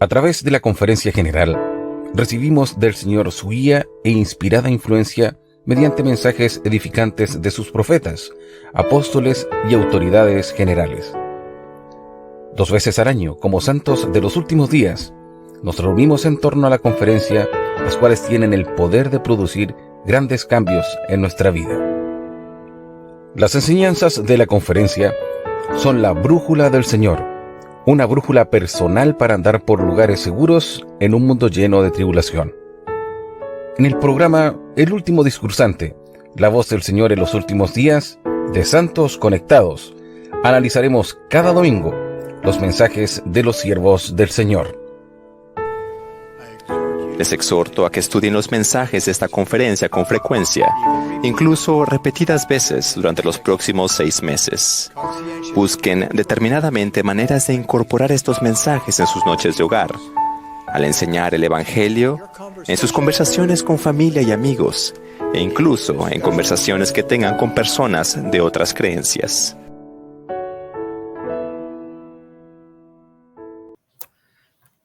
A través de la conferencia general, recibimos del Señor su guía e inspirada influencia mediante mensajes edificantes de sus profetas, apóstoles y autoridades generales. 2 veces al año, como santos de los últimos días, nos reunimos en torno a la conferencia, las cuales tienen el poder de producir grandes cambios en nuestra vida. Las enseñanzas de la conferencia son la brújula del Señor, una brújula personal para andar por lugares seguros en un mundo lleno de tribulación. En el programa El último discursante, la voz del Señor en los últimos días, de Santos Conectados, analizaremos cada domingo los mensajes de los siervos del Señor. Les exhorto a que estudien los mensajes de esta conferencia con frecuencia, incluso repetidas veces durante los próximos 6 meses. Busquen determinadamente maneras de incorporar estos mensajes en sus noches de hogar, al enseñar el Evangelio, en sus conversaciones con familia y amigos, e incluso en conversaciones que tengan con personas de otras creencias.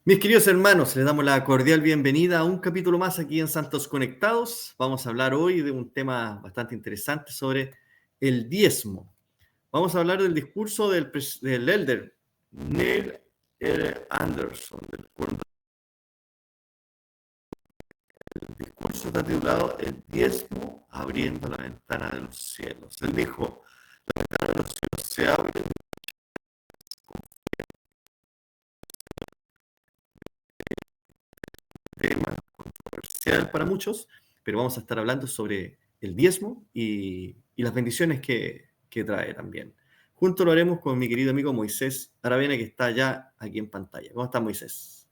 Mis queridos hermanos, les damos la cordial bienvenida a un capítulo más aquí en Santos Conectados. Vamos a hablar hoy de un tema bastante interesante sobre el diezmo. Vamos a hablar del discurso del elder Neil L. Anderson. El discurso está titulado El diezmo abriendo la ventana de los cielos. Él dijo, la ventana de los cielos se abre. Tema controversial para muchos, pero vamos a estar hablando sobre el diezmo y las bendiciones que trae también. Junto lo haremos con mi querido amigo Moisés Aravena, que está ya aquí en pantalla. ¿Cómo está, Moisés?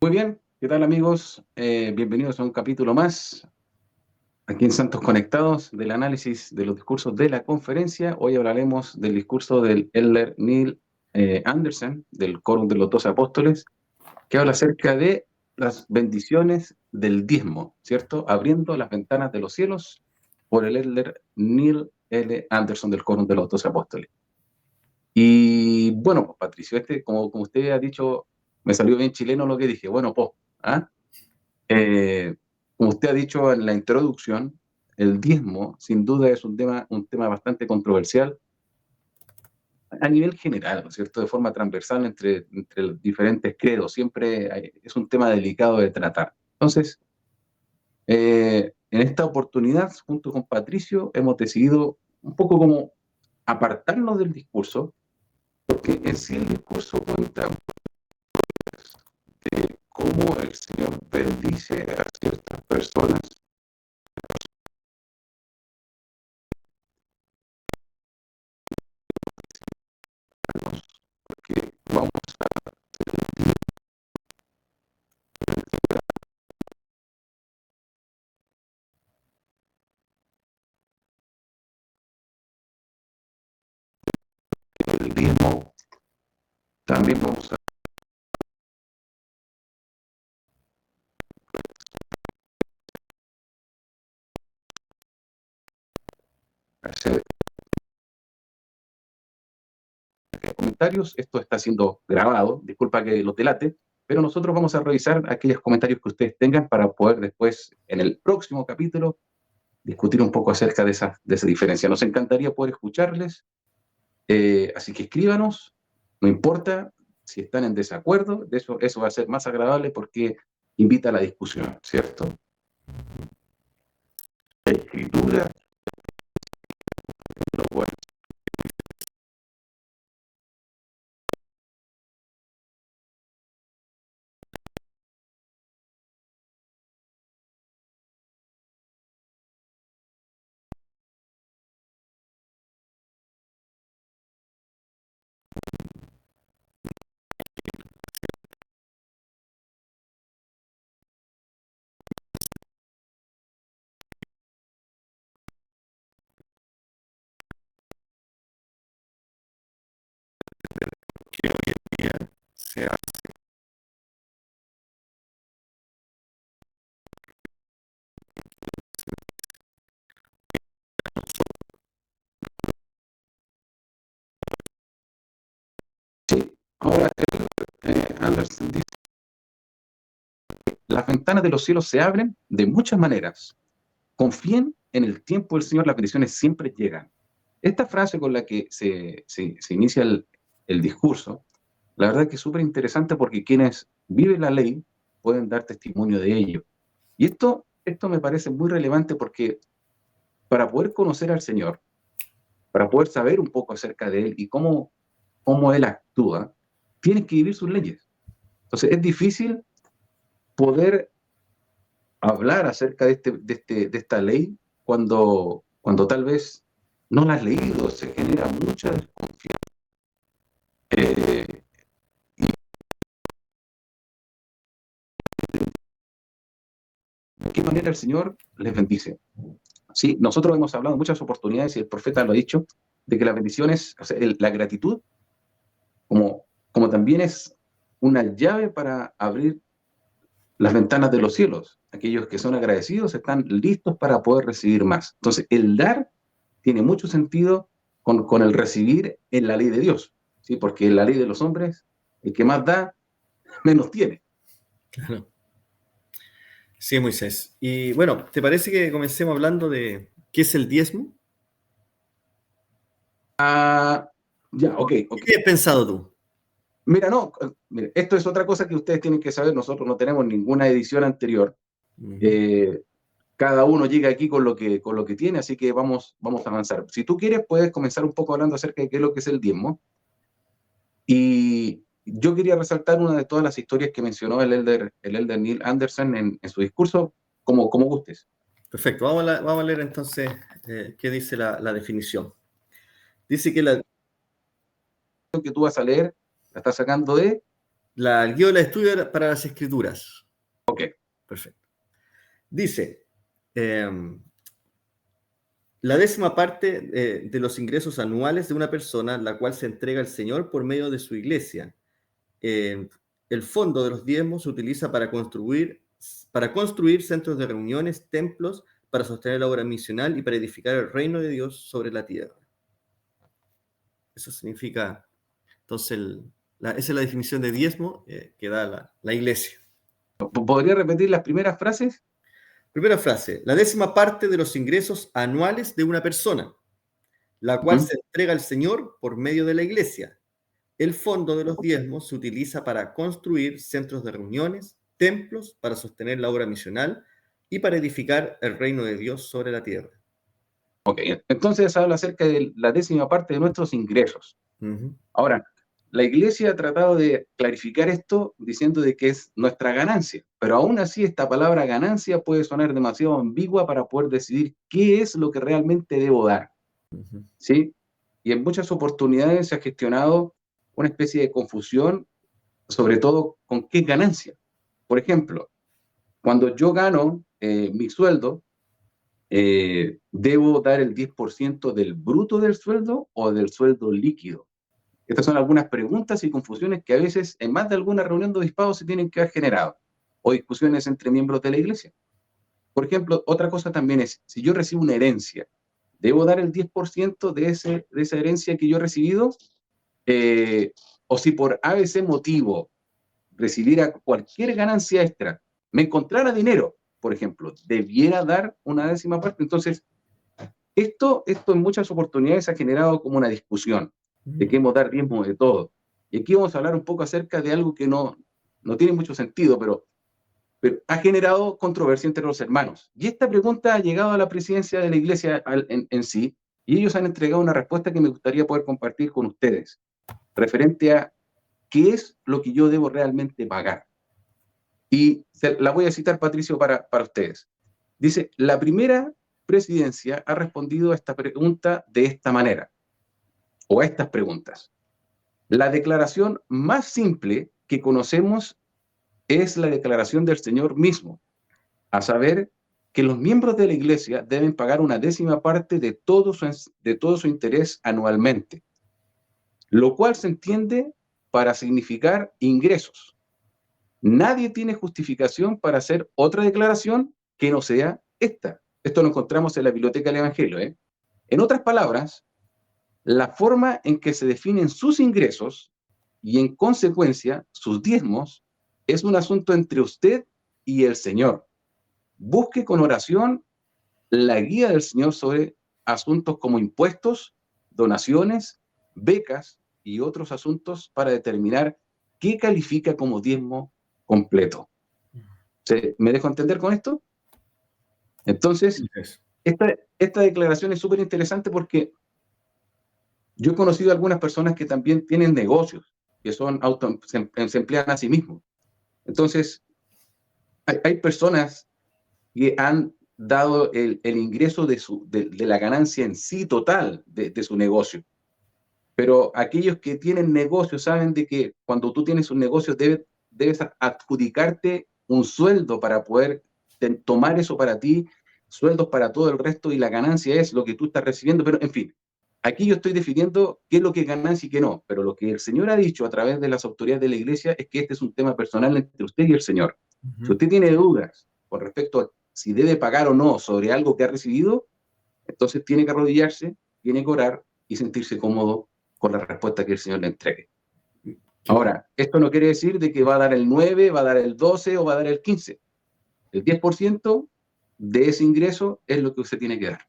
Muy bien, ¿qué tal amigos? Bienvenidos a un capítulo más aquí en Santos Conectados del análisis de los discursos de la conferencia. Hoy hablaremos del discurso del elder Neil Anderson, del Quórum de los 12 Apóstoles, que habla acerca de las bendiciones del diezmo, ¿cierto? Abriendo las ventanas de los cielos por el elder Neil L. Anderson del Quórum de los 12 Apóstoles. Y bueno, pues Patricio, como usted ha dicho, me salió bien chileno lo que dije. Bueno, pues, ¿ah? Como usted ha dicho en la introducción, el diezmo sin duda es un tema bastante controversial a nivel general, ¿no es cierto? De forma transversal entre los diferentes credos. Es un tema delicado de tratar. Entonces, en esta oportunidad, junto con Patricio, hemos decidido un poco como apartarnos del discurso, porque en sí el discurso cuenta de cómo el Señor bendice a ciertas personas, porque vamos el diezmo, también vamos a hacer comentarios. Esto está siendo grabado, disculpa que lo delate, pero nosotros vamos a revisar aquellos comentarios que ustedes tengan para poder después, en el próximo capítulo, discutir un poco acerca de esa diferencia. Nos encantaría poder escucharles, así que escríbanos, no importa si están en desacuerdo, eso va a ser más agradable porque invita a la discusión, ¿cierto? La escritura, lo cual que hoy en día se hace. Sí, ahora Anderson dice las ventanas de los cielos se abren de muchas maneras. Confíen en el tiempo del Señor, las bendiciones siempre llegan. Esta frase con la que se inicia el discurso, la verdad que es súper interesante porque quienes viven la ley pueden dar testimonio de ello. Y esto me parece muy relevante porque para poder conocer al Señor, para poder saber un poco acerca de Él y cómo Él actúa, tienes que vivir sus leyes. Entonces es difícil poder hablar acerca de esta ley cuando tal vez no la has leído, se genera mucha desconfianza. ¿Y de qué manera el Señor les bendice? Sí, nosotros hemos hablado en muchas oportunidades y el profeta lo ha dicho, de que las bendiciones, o sea, la gratitud, como también es una llave para abrir las ventanas de los cielos. Aquellos que son agradecidos están listos para poder recibir más. Entonces, el dar tiene mucho sentido con el recibir en la ley de Dios, ¿sí? Porque en la ley de los hombres, el que más da, menos tiene. Claro. Sí, Moisés. Y bueno, ¿te parece que comencemos hablando de qué es el diezmo? Ya, ok. ¿Qué has pensado tú? Mira, no, mira, esto es otra cosa que ustedes tienen que saber. Nosotros no tenemos ninguna edición anterior. Uh-huh. Cada uno llega aquí con lo que tiene, así que vamos a avanzar. Si tú quieres, puedes comenzar un poco hablando acerca de qué es lo que es el diezmo. Y yo quería resaltar una de todas las historias que mencionó el elder Neil Anderson en su discurso, como gustes. Perfecto, vamos a leer entonces qué dice la definición. Dice que la Que tú vas a leer, la estás sacando de... guía del estudio para las escrituras. Ok. Perfecto. Dice, la décima parte de los ingresos anuales de una persona, la cual se entrega al Señor por medio de su iglesia. El fondo de los diezmos se utiliza para construir centros de reuniones, templos, para sostener la obra misional y para edificar el reino de Dios sobre la tierra. Eso significa, entonces, esa es la definición de diezmo que da la iglesia. ¿Podría repetir las primeras frases? Primera frase, la décima parte de los ingresos anuales de una persona, la cual se entrega al Señor por medio de la iglesia. El fondo de los diezmos se utiliza para construir centros de reuniones, templos, para sostener la obra misional y para edificar el reino de Dios sobre la tierra. Ok, entonces habla acerca de la décima parte de nuestros ingresos. Uh-huh. Ahora, la iglesia ha tratado de clarificar esto diciendo de que es nuestra ganancia, pero aún así esta palabra ganancia puede sonar demasiado ambigua para poder decidir qué es lo que realmente debo dar, Uh-huh. ¿sí? Y en muchas oportunidades se ha gestionado una especie de confusión, sobre todo con qué ganancia. Por ejemplo, cuando yo gano mi sueldo, ¿debo dar el 10% del bruto del sueldo o del sueldo líquido? Estas son algunas preguntas y confusiones que a veces en más de alguna reunión de obispados se tienen que haber generado, o discusiones entre miembros de la iglesia. Por ejemplo, otra cosa también es, si yo recibo una herencia, ¿debo dar el 10% de esa herencia que yo he recibido? O si por ABC motivo recibiera cualquier ganancia extra, me encontrara dinero, por ejemplo, ¿debiera dar una décima parte? Entonces, esto en muchas oportunidades ha generado como una discusión de que hemos dar diezmo de todo. Y aquí vamos a hablar un poco acerca de algo que no tiene mucho sentido, pero ha generado controversia entre los hermanos. Y esta pregunta ha llegado a la presidencia de la iglesia en sí, y ellos han entregado una respuesta que me gustaría poder compartir con ustedes, referente a qué es lo que yo debo realmente pagar. Y la voy a citar, Patricio, para ustedes. Dice, la primera presidencia ha respondido a esta pregunta de esta manera, o a estas preguntas. La declaración más simple que conocemos es la declaración del Señor mismo, a saber que los miembros de la iglesia deben pagar una décima parte de todo su interés anualmente, lo cual se entiende para significar ingresos. Nadie tiene justificación para hacer otra declaración que no sea esta. Esto lo encontramos en la Biblioteca del Evangelio. En otras palabras, la forma en que se definen sus ingresos y en consecuencia sus diezmos es un asunto entre usted y el Señor. Busque con oración la guía del Señor sobre asuntos como impuestos, donaciones, becas y otros asuntos para determinar qué califica como diezmo completo. ¿Me dejo entender con esto? Entonces, esta declaración es súper interesante porque yo he conocido a algunas personas que también tienen negocios, que se emplean a sí mismos. Entonces, hay personas que han dado el ingreso de la ganancia en sí total de su negocio. Pero aquellos que tienen negocios saben de que cuando tú tienes un negocio debes adjudicarte un sueldo para poder tomar eso para ti, sueldos para todo el resto, y la ganancia es lo que tú estás recibiendo. Pero, en fin, aquí yo estoy definiendo qué es lo que es ganancia y qué no. Pero lo que el Señor ha dicho a través de las autoridades de la iglesia es que este es un tema personal entre usted y el Señor. Si usted tiene dudas con respecto a si debe pagar o no sobre algo que ha recibido, entonces tiene que arrodillarse, tiene que orar y sentirse cómodo con la respuesta que el Señor le entregue. Ahora, esto no quiere decir de que va a dar el 9, va a dar el 12 o va a dar el 15. El 10% de ese ingreso es lo que usted tiene que dar.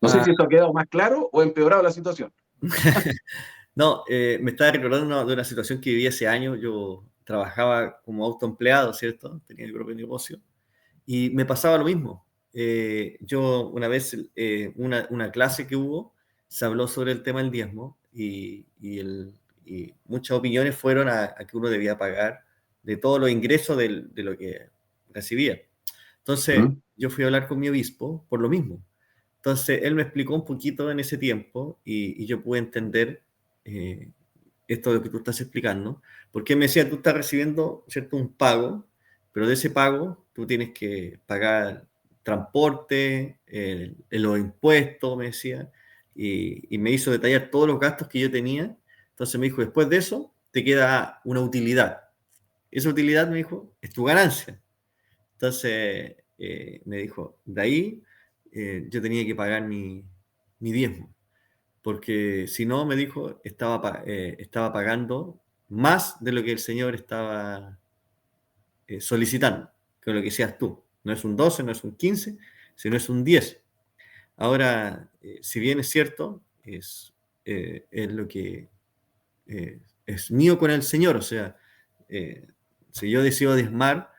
No sé si esto ha quedado más claro o ha empeorado la situación. No, me estaba recordando de una situación que viví hace años. Yo trabajaba como autoempleado, ¿cierto? Tenía mi propio negocio. Y me pasaba lo mismo. Yo una vez, una clase que hubo, se habló sobre el tema del diezmo y muchas opiniones fueron a que uno debía pagar de todos los ingresos de lo que recibía. Entonces, yo fui a hablar con mi obispo por lo mismo. Entonces, él me explicó un poquito en ese tiempo y yo pude entender esto de lo que tú estás explicando, porque me decía, tú estás recibiendo, ¿cierto?, un pago, pero de ese pago tú tienes que pagar transporte, los impuestos, me decía, y me hizo detallar todos los gastos que yo tenía. Entonces me dijo, después de eso te queda una utilidad. Esa utilidad, me dijo, es tu ganancia. Entonces me dijo, de ahí yo tenía que pagar mi diezmo, porque si no, me dijo, estaba pagando más de lo que el Señor estaba solicitando, que lo que seas tú. No es un 12, no es un 15, sino es un 10. Ahora, si bien es cierto, es lo que es mío con el Señor. O sea, si yo decido diezmar,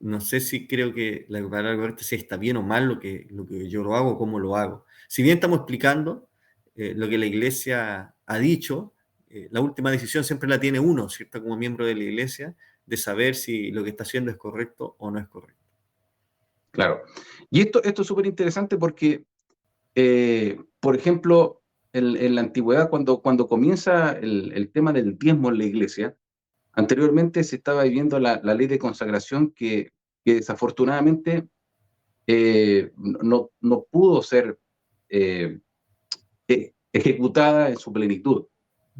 no sé si creo que la palabra correcta si está bien o mal lo que yo lo hago, cómo lo hago. Si bien estamos explicando lo que la iglesia ha dicho, la última decisión siempre la tiene uno, ¿cierto? Como miembro de la iglesia, de saber si lo que está haciendo es correcto o no es correcto. Claro. Y esto es súper interesante porque, por ejemplo, en la antigüedad, cuando comienza el tema del diezmo en la iglesia, anteriormente se estaba viviendo la ley de consagración que desafortunadamente no pudo ser ejecutada en su plenitud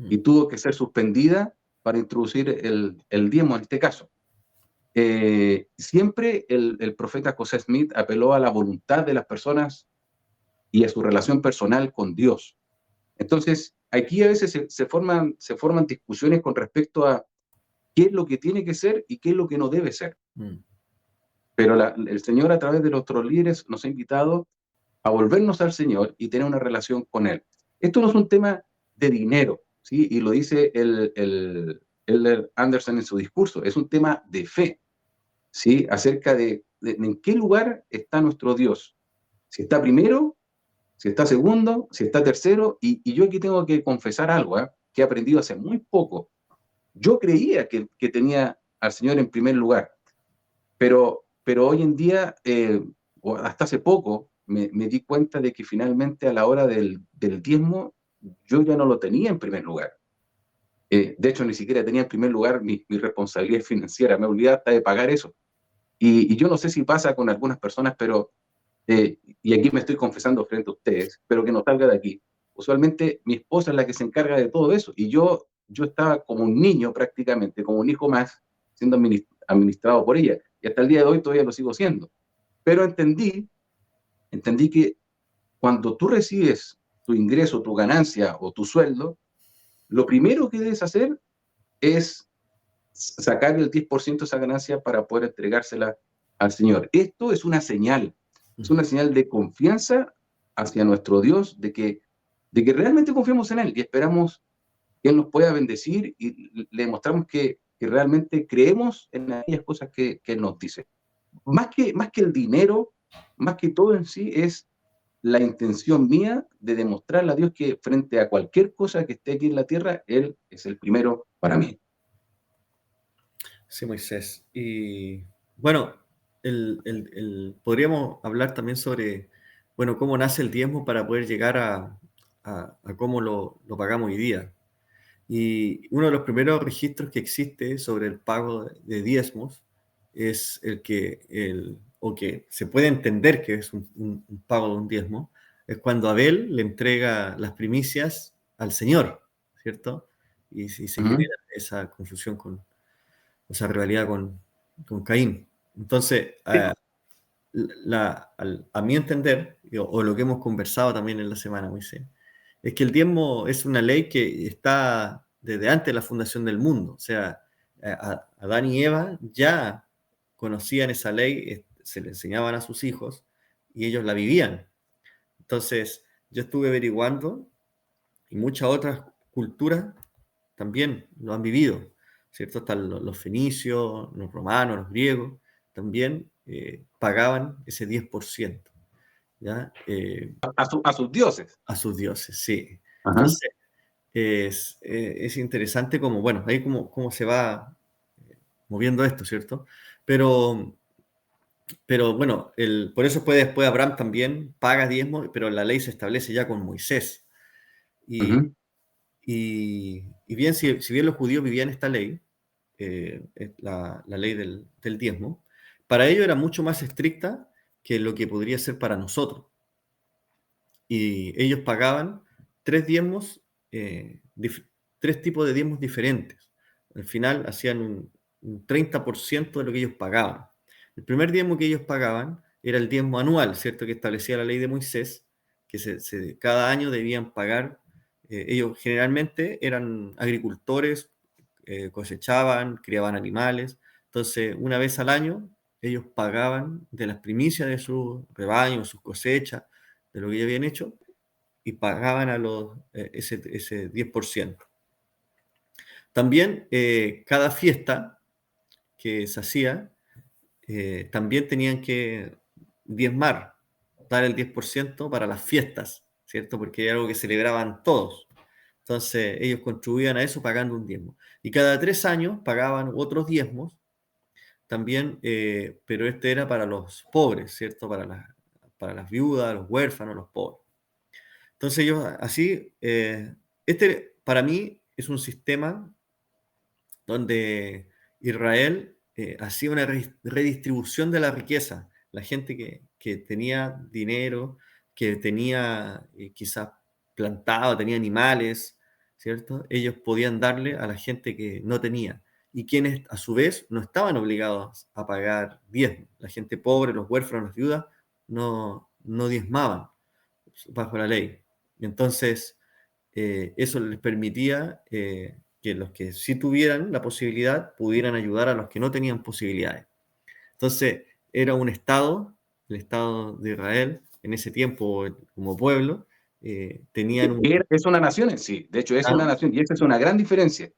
y tuvo que ser suspendida para introducir el diezmo en este caso. Siempre el profeta José Smith apeló a la voluntad de las personas y a su relación personal con Dios. Entonces, aquí a veces se forman discusiones con respecto a qué es lo que tiene que ser y qué es lo que no debe ser. Pero el Señor, a través de nuestros líderes, nos ha invitado a volvernos al Señor y tener una relación con Él. Esto no es un tema de dinero, ¿sí? Y lo dice el Anderson en su discurso, es un tema de fe, ¿sí? Acerca de en qué lugar está nuestro Dios. Si está primero, si está segundo, si está tercero. Y yo aquí tengo que confesar algo, que he aprendido hace muy poco. Yo creía que tenía al Señor en primer lugar, pero hoy en día, o hasta hace poco, me di cuenta de que finalmente a la hora del diezmo, yo ya no lo tenía en primer lugar. De hecho, ni siquiera tenía en primer lugar mi responsabilidad financiera, me olvidaba hasta de pagar eso. Y yo no sé si pasa con algunas personas, pero, y aquí me estoy confesando frente a ustedes, pero que no salga de aquí. Usualmente mi esposa es la que se encarga de todo eso, y yo estaba como un niño prácticamente, como un hijo más, siendo administrado por ella, y hasta el día de hoy todavía lo sigo siendo. Pero entendí que cuando tú recibes tu ingreso, tu ganancia o tu sueldo, lo primero que debes hacer es sacar el 10% de esa ganancia para poder entregársela al Señor. Esto es una señal de confianza hacia nuestro Dios, de que realmente confiamos en Él y esperamos que Él nos pueda bendecir y le demostramos que realmente creemos en aquellas cosas que Él nos dice. Más que el dinero, más que todo en sí, es la intención mía de demostrarle a Dios que frente a cualquier cosa que esté aquí en la tierra, Él es el primero para mí. Sí, Moisés. Y bueno, podríamos hablar también sobre, bueno, cómo nace el diezmo para poder llegar a cómo lo pagamos hoy día. Y uno de los primeros registros que existe sobre el pago de diezmos es o que se puede entender que es un pago de un diezmo, es cuando Abel le entrega las primicias al Señor, ¿cierto? Y se Ujú, genera esa confusión esa rivalidad con Caín. Entonces, sí, a mi entender, o lo que hemos conversado también en la semana, Moisés, es que el diezmo es una ley que está desde antes de la fundación del mundo. O sea, Adán y Eva ya conocían esa ley, se le enseñaban a sus hijos y ellos la vivían. Entonces, yo estuve averiguando y muchas otras culturas también lo han vivido, ¿cierto? Hasta los fenicios, los romanos, los griegos, también pagaban ese 10%, ¿ya? a sus dioses. A sus dioses, sí. Ajá, Entonces, es interesante como, bueno, ahí cómo se va moviendo esto, ¿cierto? Pero, pero bueno, por eso después Abraham también paga diezmo, pero la ley se establece ya con Moisés. Y, ujú, y bien, si bien los judíos vivían esta ley, es la ley del diezmo, para ellos era mucho más estricta que lo que podría ser para nosotros. Y ellos pagaban tres diezmos, tres tipos de diezmos diferentes. Al final hacían un 30% de lo que ellos pagaban. El primer diezmo que ellos pagaban era el diezmo anual, ¿cierto? Que establecía la ley de Moisés, que cada año debían pagar. Ellos generalmente eran agricultores, cosechaban, criaban animales. Entonces, una vez al año, ellos pagaban de las primicias de sus rebaños, sus cosechas, de lo que ya habían hecho, y pagaban ese 10%. También cada fiesta que se hacía, también tenían que diezmar, dar el 10% para las fiestas, ¿cierto? Porque era algo que celebraban todos. Entonces ellos contribuían a eso pagando un diezmo. Y cada 3 años pagaban otros diezmos también, pero este era para los pobres, ¿cierto? Para las viudas, los huérfanos, los pobres. Entonces ellos así, este para mí es un sistema donde Israel hacía una redistribución de la riqueza. La gente que tenía dinero, que tenía quizás plantado, tenía animales, ¿cierto? Ellos podían darle a la gente que no tenía. Y quienes a su vez no estaban obligados a pagar diezmo. La gente pobre, los huérfanos, las viudas, no diezmaban bajo la ley. Y entonces, eso les permitía que los que sí tuvieran la posibilidad pudieran ayudar a los que no tenían posibilidades. Entonces, era un Estado, el Estado de Israel, en ese tiempo como pueblo, tenían, Es una nación en sí, de hecho es una nación y esa es una gran diferencia.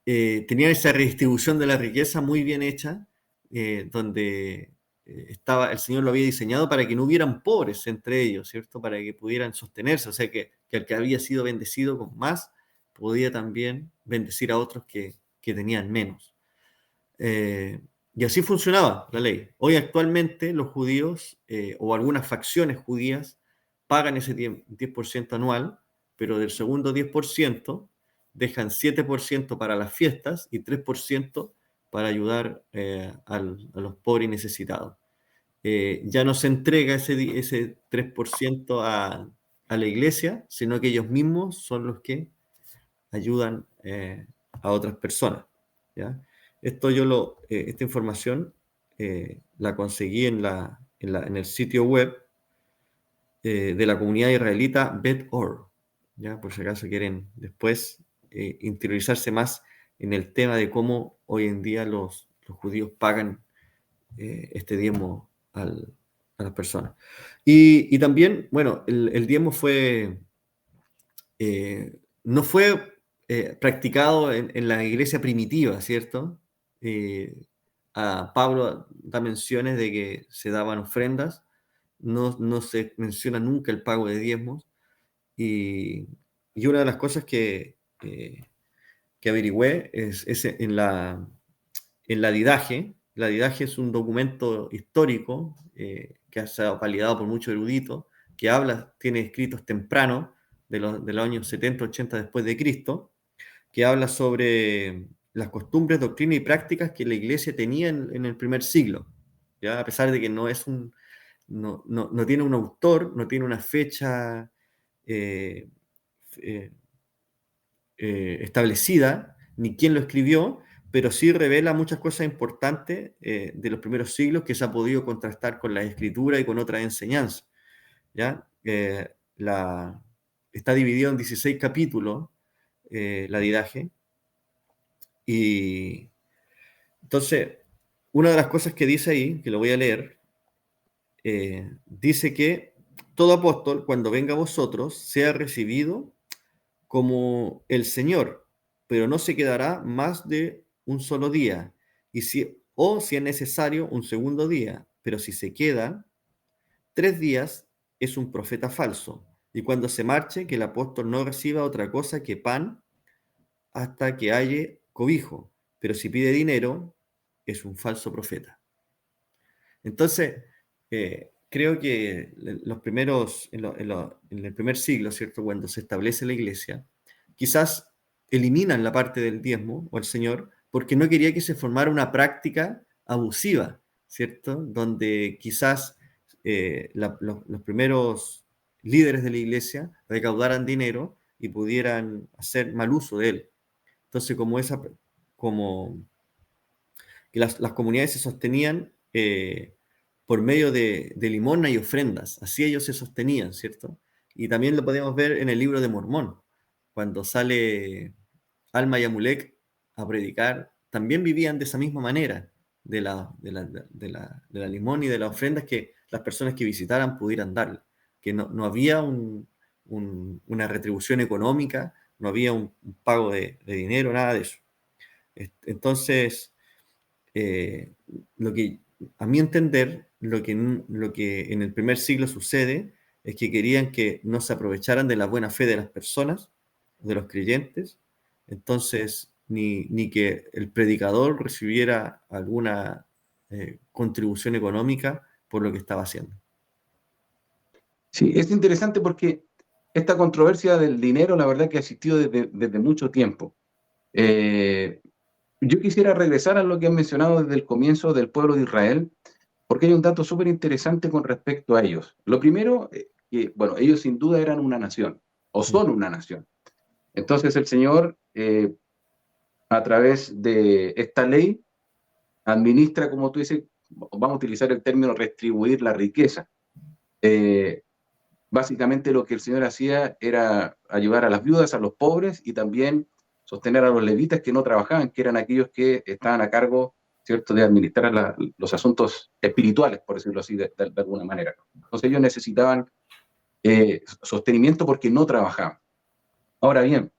tenían esa redistribución de la riqueza muy bien hecha, donde el Señor lo había diseñado para que no hubieran pobres entre ellos, ¿cierto? Para que pudieran sostenerse, o sea que el que había sido bendecido con más podía también bendecir a otros que tenían menos. Eh, y así funcionaba la ley. Hoy actualmente los judíos o algunas facciones judías pagan ese 10% anual, pero del segundo 10% dejan 7% para las fiestas y 3% para ayudar a los pobres y necesitados. Ya no se entrega ese 3% a la iglesia, sino que ellos mismos son los que ayudan a otras personas. ¿Ya? Esta información la conseguí en el sitio web de la comunidad israelita Bet.org, ¿ya? Por si acaso quieren después interiorizarse más en el tema de cómo hoy en día los judíos pagan este diezmo a las personas. Y también, bueno, el diezmo no fue practicado en la iglesia primitiva, ¿cierto? Pablo da menciones de que se daban ofrendas, no se menciona nunca el pago de diezmos, y, y una de las cosas que averigüé es en la Didaje. La Didaje es un documento histórico que ha sido validado por muchos eruditos, que tiene escritos tempranos de los años 70, 80 después de Cristo, que habla sobre las costumbres, doctrinas y prácticas que la iglesia tenía en el primer siglo, ¿ya? A pesar de que no tiene un autor, no tiene una fecha eh, eh, establecida, ni quién lo escribió, pero sí revela muchas cosas importantes de los primeros siglos que se ha podido contrastar con la escritura y con otras enseñanzas, ¿ya? Está dividido en 16 capítulos, la Didaje, y entonces, una de las cosas que dice ahí, que lo voy a leer, dice que todo apóstol, cuando venga a vosotros, sea recibido como el Señor, pero no se quedará más de un solo día, o si es necesario, un segundo día, pero si se queda 3 días, es un profeta falso. Y cuando se marche, que el apóstol no reciba otra cosa que pan hasta que haya cobijo, pero si pide dinero, es un falso profeta. Entonces, creo que en el primer siglo, ¿cierto? Cuando se establece la iglesia, quizás eliminan la parte del diezmo o el Señor porque no quería que se formara una práctica abusiva, ¿cierto? Donde quizás los primeros líderes de la iglesia recaudaran dinero y pudieran hacer mal uso de él. Entonces, como que las comunidades se sostenían por medio de limosna y ofrendas. Así ellos se sostenían, ¿cierto? Y también lo podemos ver en el libro de Mormón, cuando sale Alma y Amulek a predicar, también vivían de esa misma manera, de la limosna y de las ofrendas que las personas que visitaran pudieran darle, que no había una retribución económica, no había un pago de dinero, nada de eso. Entonces, eh, lo que, a mi entender, lo que en el primer siglo sucede es que querían que no se aprovecharan de la buena fe de las personas, de los creyentes, entonces ni que el predicador recibiera alguna contribución económica por lo que estaba haciendo. Sí, es interesante porque esta controversia del dinero, la verdad que ha existido desde mucho tiempo. Yo quisiera regresar a lo que han mencionado desde el comienzo del pueblo de Israel, porque hay un dato súper interesante con respecto a ellos. Lo primero, que, bueno, ellos sin duda eran una nación, o son una nación. Entonces el Señor, a través de esta ley, administra, como tú dices, vamos a utilizar el término retribuir la riqueza. Básicamente lo que el Señor hacía era ayudar a las viudas, a los pobres y también sostener a los levitas que no trabajaban, que eran aquellos que estaban a cargo, ¿cierto?, de administrar los asuntos espirituales, por decirlo así, de alguna manera. Entonces ellos necesitaban sostenimiento porque no trabajaban. Ahora bien,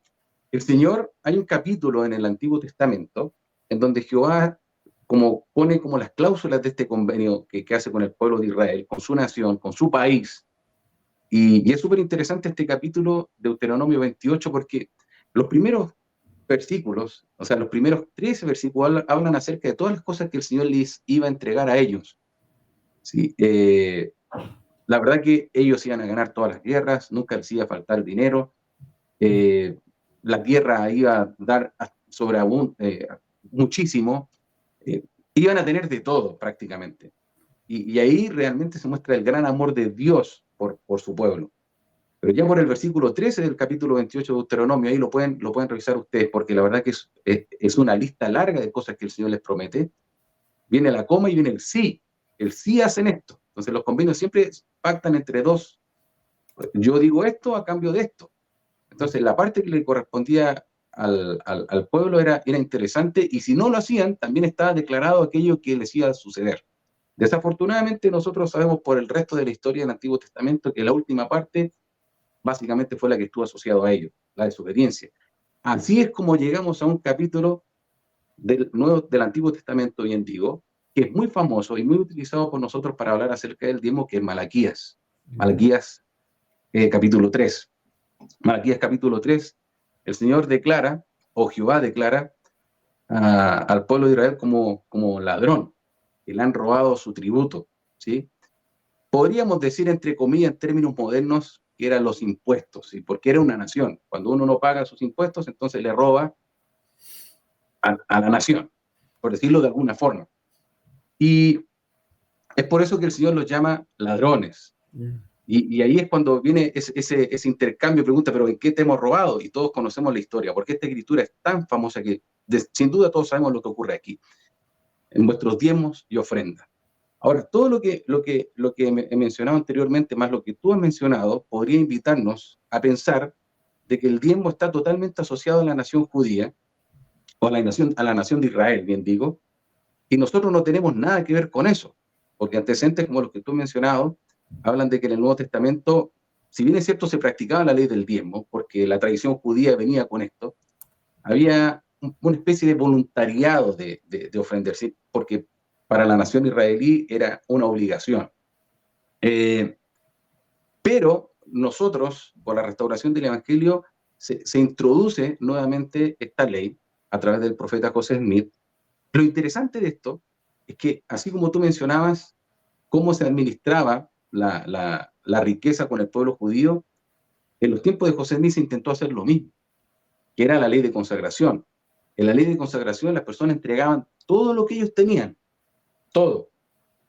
el Señor, hay un capítulo en el Antiguo Testamento en donde Jehová pone como las cláusulas de este convenio que hace con el pueblo de Israel, con su nación, con su país. Y es súper interesante este capítulo de Deuteronomio 28 porque los primeros versículos, o sea, los primeros 13 versículos hablan acerca de todas las cosas que el Señor les iba a entregar a ellos. ¿Sí? La verdad que ellos iban a ganar todas las guerras, nunca les iba a faltar dinero, la tierra iba a dar muchísimo, iban a tener de todo prácticamente. Y ahí realmente se muestra el gran amor de Dios por su pueblo. Pero ya por el versículo 13 del capítulo 28 de Deuteronomio, ahí lo pueden revisar ustedes, porque la verdad que es una lista larga de cosas que el Señor les promete. Viene la coma y viene el sí hacen esto. Entonces los convenios siempre pactan entre dos. Yo digo esto a cambio de esto. Entonces la parte que le correspondía al pueblo era interesante, y si no lo hacían, también estaba declarado aquello que les iba a suceder. Desafortunadamente, nosotros sabemos por el resto de la historia del Antiguo Testamento que la última parte básicamente fue la que estuvo asociada a ello, la desobediencia. Así es como llegamos a un capítulo del Antiguo Testamento, bien digo, que es muy famoso y muy utilizado por nosotros para hablar acerca del diezmo, que es Malaquías. Malaquías capítulo 3. Malaquías capítulo 3, el Señor declara, o Jehová declara, al pueblo de Israel como ladrón, que le han robado su tributo, ¿sí? Podríamos decir, entre comillas, en términos modernos, que eran los impuestos, ¿sí? Porque era una nación. Cuando uno no paga sus impuestos, entonces le roba a la nación, por decirlo de alguna forma. Y es por eso que el Señor los llama ladrones. Y ahí es cuando viene ese intercambio, pregunta, pero ¿en qué te hemos robado? Y todos conocemos la historia, porque esta escritura es tan famosa que sin duda todos sabemos lo que ocurre aquí, en vuestros diezmos y ofrendas. Ahora, todo lo que he mencionado anteriormente, más lo que tú has mencionado, podría invitarnos a pensar de que el diezmo está totalmente asociado a la nación judía, o a la nación de Israel, bien digo, y nosotros no tenemos nada que ver con eso, porque antecedentes como los que tú has mencionado hablan de que en el Nuevo Testamento, si bien es cierto, se practicaba la ley del diezmo, porque la tradición judía venía con esto, había una especie de voluntariado de ofrendar, ¿sí? Porque para la nación israelí era una obligación. Pero nosotros, por la restauración del Evangelio, se introduce nuevamente esta ley a través del profeta José Smith. Lo interesante de esto es que, así como tú mencionabas cómo se administraba la riqueza con el pueblo judío, en los tiempos de José Smith se intentó hacer lo mismo, que era la ley de consagración. En la ley de consagración las personas entregaban todo lo que ellos tenían, todo.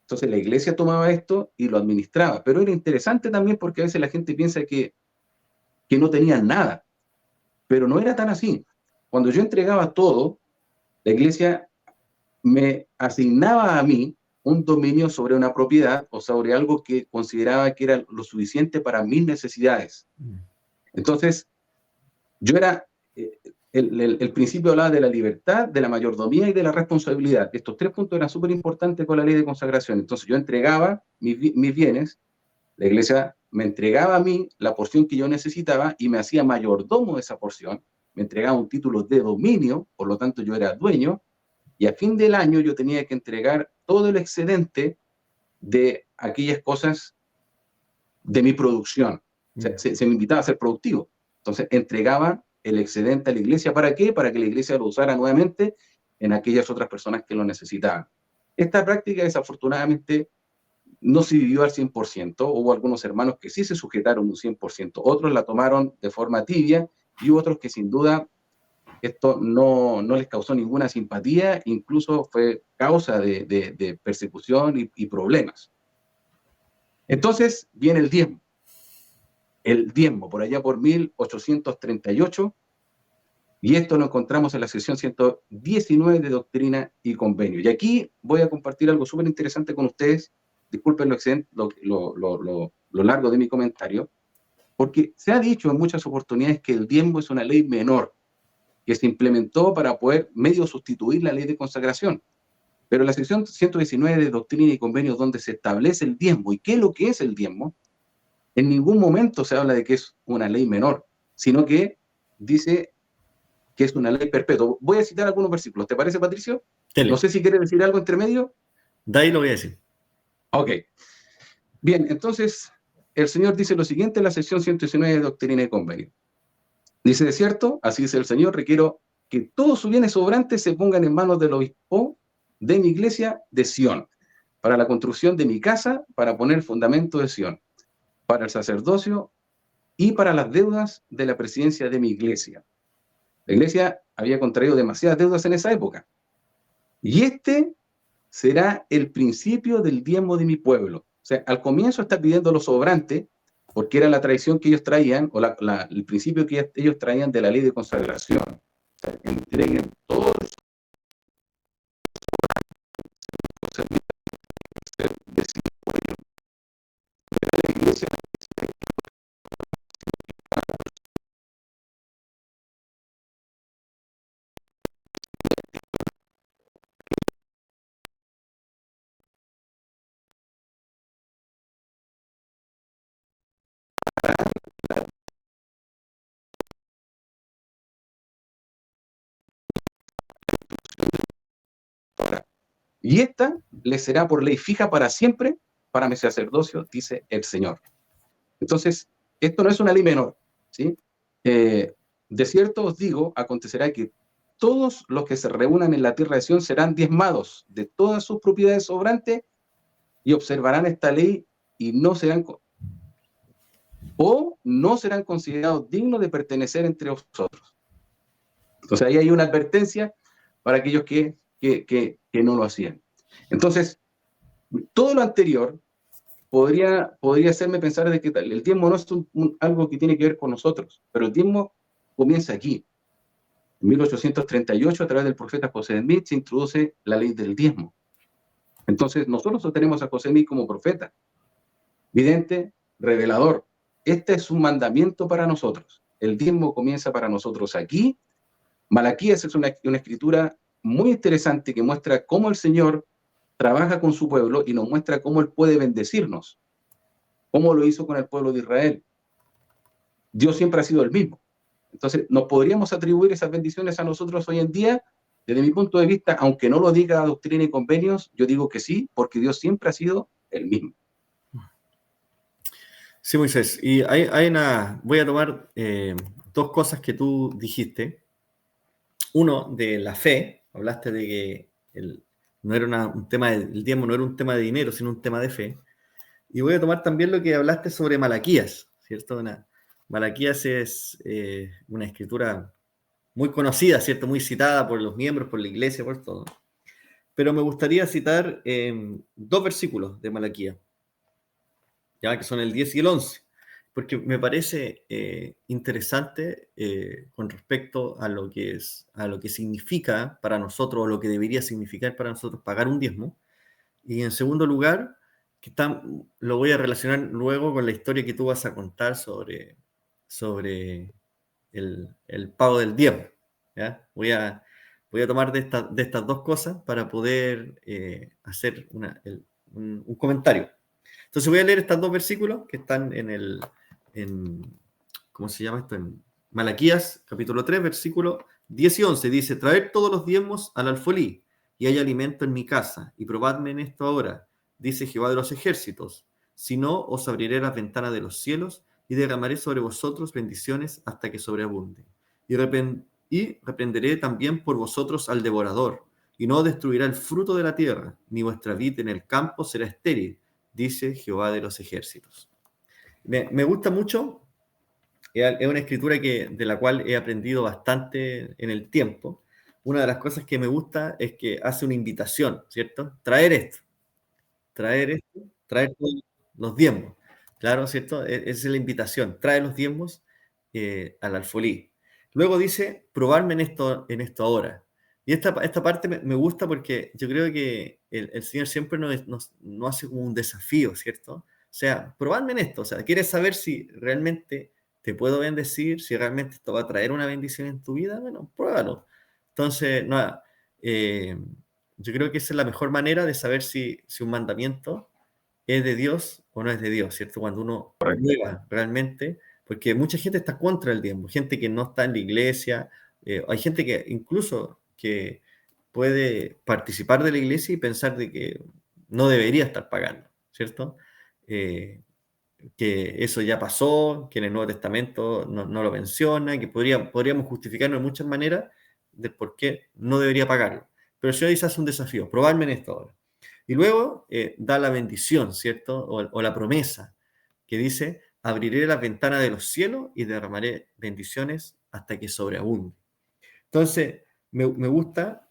Entonces la iglesia tomaba esto y lo administraba. Pero era interesante también porque a veces la gente piensa que no tenían nada, pero no era tan así. Cuando yo entregaba todo, la iglesia me asignaba a mí un dominio sobre una propiedad o sobre algo que consideraba que era lo suficiente para mis necesidades. Entonces, yo era, el principio hablaba de la libertad, de la mayordomía y de la responsabilidad. Estos tres puntos eran súper importantes con la ley de consagración. Entonces yo entregaba mis bienes, la iglesia me entregaba a mí la porción que yo necesitaba y me hacía mayordomo de esa porción, me entregaba un título de dominio, por lo tanto yo era dueño, y a fin del año yo tenía que entregar todo el excedente de aquellas cosas de mi producción. O sea, se me invitaba a ser productivo. Entonces entregaba el excedente a la iglesia. ¿Para qué? Para que la iglesia lo usara nuevamente en aquellas otras personas que lo necesitaban. Esta práctica, desafortunadamente, no se vivió al 100%. Hubo algunos hermanos que sí se sujetaron un 100%. Otros la tomaron de forma tibia y otros que sin duda esto no les causó ninguna simpatía, incluso fue causa de persecución y problemas. Entonces viene el diezmo. El diezmo, por allá por 1838, y esto lo encontramos en la sección 119 de Doctrina y Convenio. Y aquí voy a compartir algo súper interesante con ustedes, disculpen lo largo de mi comentario, porque se ha dicho en muchas oportunidades que el diezmo es una ley menor, que se implementó para poder medio sustituir la ley de consagración. Pero la sección 119 de Doctrina y Convenio, donde se establece el diezmo y qué es lo que es el diezmo, en ningún momento se habla de que es una ley menor, sino que dice que es una ley perpetua. Voy a citar algunos versículos. ¿Te parece, Patricio? Tele. No sé si quieres decir algo entre medio. De ahí lo voy a decir. Ok. Bien, entonces el Señor dice lo siguiente en la sección 119 de Doctrina y Convenio. Dice, de cierto, así dice el Señor, requiero que todos sus bienes sobrantes se pongan en manos del obispo de mi iglesia de Sión, para la construcción de mi casa, para poner el fundamento de Sión, para el sacerdocio y para las deudas de la presidencia de mi iglesia. La iglesia había contraído demasiadas deudas en esa época. Y este será el principio del diezmo de mi pueblo. O sea, al comienzo está pidiendo lo sobrante, porque era la tradición que ellos traían, o el principio que ellos traían de la ley de consagración. O sea, entreguen todo la iglesia Y esta les será por ley fija para siempre para mi sacerdocio, dice el Señor. Entonces, esto no es una ley menor, ¿sí? De cierto os digo, acontecerá que todos los que se reúnan en la tierra de Sión serán diezmados de todas sus propiedades sobrantes y observarán esta ley y no serán considerados dignos de pertenecer entre vosotros. Entonces ahí hay una advertencia para aquellos que no lo hacían. Entonces, todo lo anterior podría hacerme pensar de que el diezmo no es algo que tiene que ver con nosotros, pero el diezmo comienza aquí. En 1838, a través del profeta José Smith, se introduce la ley del diezmo. Entonces, nosotros tenemos a José Smith como profeta, vidente, revelador. Este es un mandamiento para nosotros. El diezmo comienza para nosotros aquí. Malaquías es una escritura muy interesante que muestra cómo el Señor trabaja con su pueblo y nos muestra cómo Él puede bendecirnos, cómo lo hizo con el pueblo de Israel. Dios siempre ha sido el mismo. Entonces, ¿nos podríamos atribuir esas bendiciones a nosotros hoy en día? Desde mi punto de vista, aunque no lo diga Doctrina y Convenios, yo digo que sí, porque Dios siempre ha sido el mismo. Sí, Moisés. Y voy a tomar dos cosas que tú dijiste. Uno, de la fe. Hablaste de que no era un tema el diezmo no era un tema de dinero, sino un tema de fe. Y voy a tomar también lo que hablaste sobre Malaquías, ¿cierto? Malaquías es una escritura muy conocida, ¿cierto? Muy citada por los miembros, por la iglesia, por todo. Pero me gustaría citar dos versículos de Malaquías, ya que son el 10 y el 11, porque me parece interesante con respecto a lo que significa para nosotros, o lo que debería significar para nosotros pagar un diezmo. Y en segundo lugar, lo voy a relacionar luego con la historia que tú vas a contar sobre el pago del diezmo, ¿ya? Voy a tomar de estas dos cosas para poder hacer un comentario. Entonces voy a leer estos dos versículos que están ¿cómo se llama esto? En Malaquías, capítulo 3, versículo 10 y 11. Dice: traed todos los diezmos al alfolí, y hay alimento en mi casa, y probadme en esto ahora, dice Jehová de los ejércitos. Si no, os abriré las ventanas de los cielos, y derramaré sobre vosotros bendiciones hasta que sobreabunde. Y reprenderé también por vosotros al devorador, y no destruirá el fruto de la tierra, ni vuestra vid en el campo será estéril, dice Jehová de los ejércitos. Me gusta mucho, es una escritura de la cual he aprendido bastante en el tiempo. Una de las cosas que me gusta es que hace una invitación, ¿cierto? Traer todos los diezmos. Claro, ¿cierto? Esa es la invitación, trae los diezmos al alfolí. Luego dice: probarme en esto ahora. Y esta parte me gusta porque yo creo que el Señor siempre nos hace como un desafío, ¿cierto? O sea, probadme en esto. O sea, ¿quieres saber si realmente te puedo bendecir? Si realmente esto va a traer una bendición en tu vida, bueno, pruébalo. Entonces, yo creo que esa es la mejor manera de saber si un mandamiento es de Dios o no es de Dios, ¿cierto? Cuando uno prueba realmente, porque mucha gente está contra el diezmo, gente que no está en la iglesia, hay gente que incluso que puede participar de la iglesia y pensar de que no debería estar pagando, ¿cierto? Que eso ya pasó, que en el Nuevo Testamento no lo menciona, que podríamos justificarlo de muchas maneras de por qué no debería pagarlo. Pero el Señor dice: hace un desafío, probarme en esto ahora. Y luego da la bendición, ¿cierto? O la promesa, que dice: abriré las ventanas de los cielos y derramaré bendiciones hasta que sobreabunde. Entonces, me gusta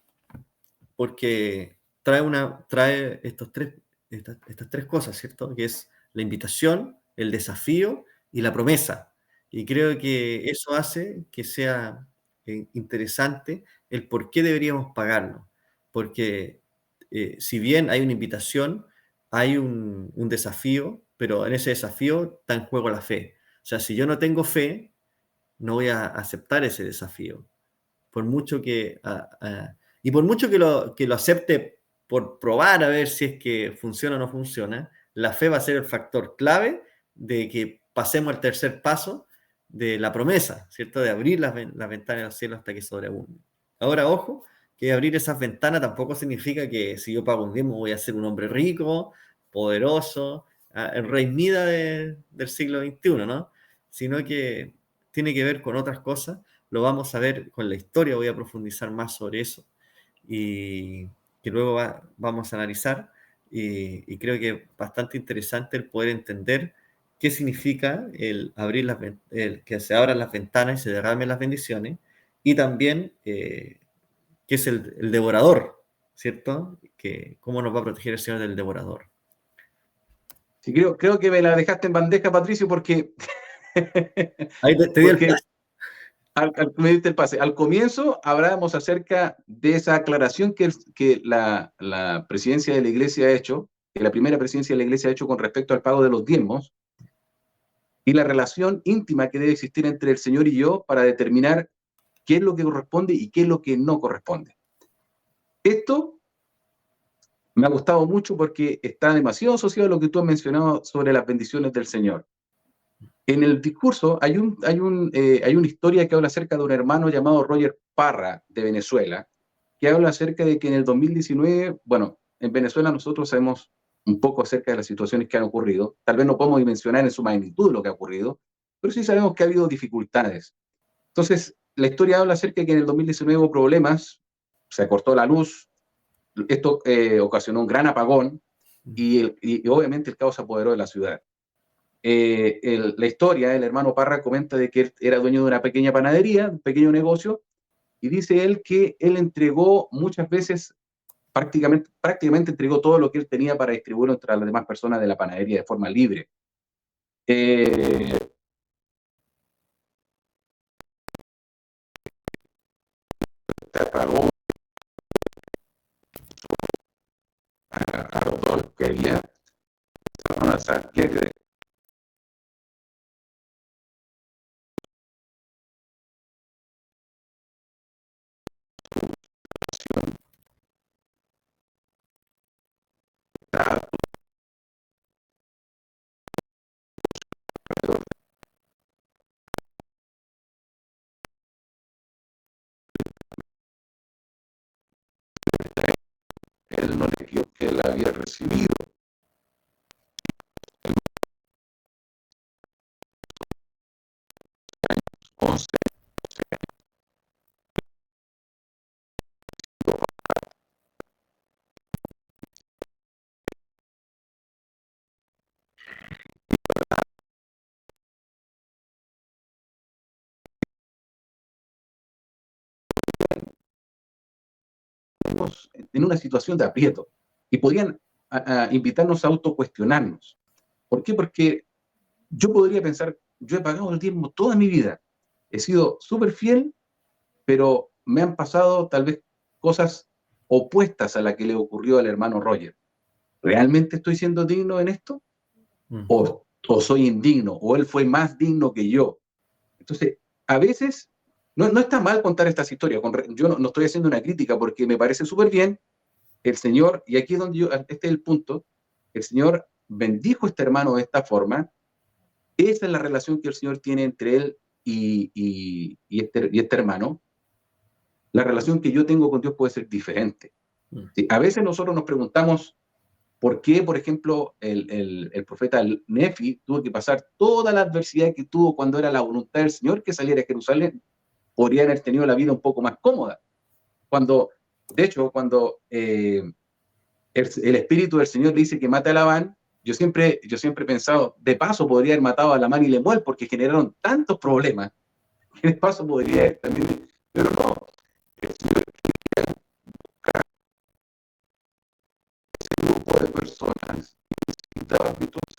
porque trae estas tres cosas, ¿cierto? Que es la invitación, el desafío y la promesa. Y creo que eso hace que sea interesante el por qué deberíamos pagarlo. Porque si bien hay una invitación, hay un desafío, pero en ese desafío está en juego la fe. O sea, si yo no tengo fe, no voy a aceptar ese desafío. Por mucho y por mucho que lo acepte por probar a ver si es que funciona o no funciona, la fe va a ser el factor clave de que pasemos al tercer paso de la promesa, ¿cierto? De abrir las ventanas del cielo hasta que sobreabunde. Ahora, ojo, que abrir esas ventanas tampoco significa que si yo pago un diezmo voy a ser un hombre rico, poderoso, el rey Mida del siglo XXI, ¿no? Sino que tiene que ver con otras cosas. Lo vamos a ver con la historia, voy a profundizar más sobre eso y que luego vamos a analizar. Y creo que es bastante interesante el poder entender qué significa el abrir que se abran las ventanas y se derramen las bendiciones, y también qué es el devorador, ¿cierto? Cómo nos va a proteger el Señor del devorador. Sí, creo que me la dejaste en bandeja, Patricio, porque, Ahí te di el porque paso. me diste el pase. Al comienzo hablábamos acerca de esa aclaración que la presidencia de la Iglesia ha hecho, que la primera presidencia de la Iglesia ha hecho con respecto al pago de los diezmos, y la relación íntima que debe existir entre el Señor y yo para determinar qué es lo que corresponde y qué es lo que no corresponde. Esto me ha gustado mucho porque está demasiado asociado a lo que tú has mencionado sobre las bendiciones del Señor. En el discurso hay una historia que habla acerca de un hermano llamado Roger Parra de Venezuela, que habla acerca de que en el 2019, bueno, en Venezuela nosotros sabemos un poco acerca de las situaciones que han ocurrido. Tal vez no podemos dimensionar en su magnitud lo que ha ocurrido, pero sí sabemos que ha habido dificultades. Entonces, la historia habla acerca de que en el 2019 hubo problemas, se cortó la luz, esto ocasionó un gran apagón y obviamente el caos se apoderó de la ciudad. La historia, el hermano Parra comenta de que él era dueño de una pequeña panadería, un pequeño negocio, y dice él que él entregó muchas veces, prácticamente entregó todo lo que él tenía para distribuirlo entre las demás personas de la panadería de forma libre. Pagó a los que quería, él no le dio que él había recibido. En una situación de aprieto y podían invitarnos a autocuestionarnos. ¿Por qué? Porque yo podría pensar, yo he pagado el diezmo toda mi vida, he sido súper fiel, pero me han pasado tal vez cosas opuestas a la que le ocurrió al hermano Roger. ¿Realmente estoy siendo digno en esto? ¿O soy indigno? ¿O él fue más digno que yo? Entonces, a veces, no está mal contar estas historias. Yo no estoy haciendo una crítica porque me parece súper bien. El Señor, y aquí es donde este es el punto, el Señor bendijo a este hermano de esta forma. Esa es la relación que el Señor tiene entre él y este hermano. La relación que yo tengo con Dios puede ser diferente. ¿Sí? A veces nosotros nos preguntamos por qué, por ejemplo, el profeta Nefi tuvo que pasar toda la adversidad que tuvo cuando era la voluntad del Señor que saliera a Jerusalén. Podría haber tenido la vida un poco más cómoda. De hecho, cuando el Espíritu del Señor le dice que mate a Labán, yo siempre he pensado, de paso podría haber matado a Labán y Lemuel porque generaron tantos problemas, que de paso podría haber también, pero no, el Señor quería buscar ese grupo de personas que necesitaban entonces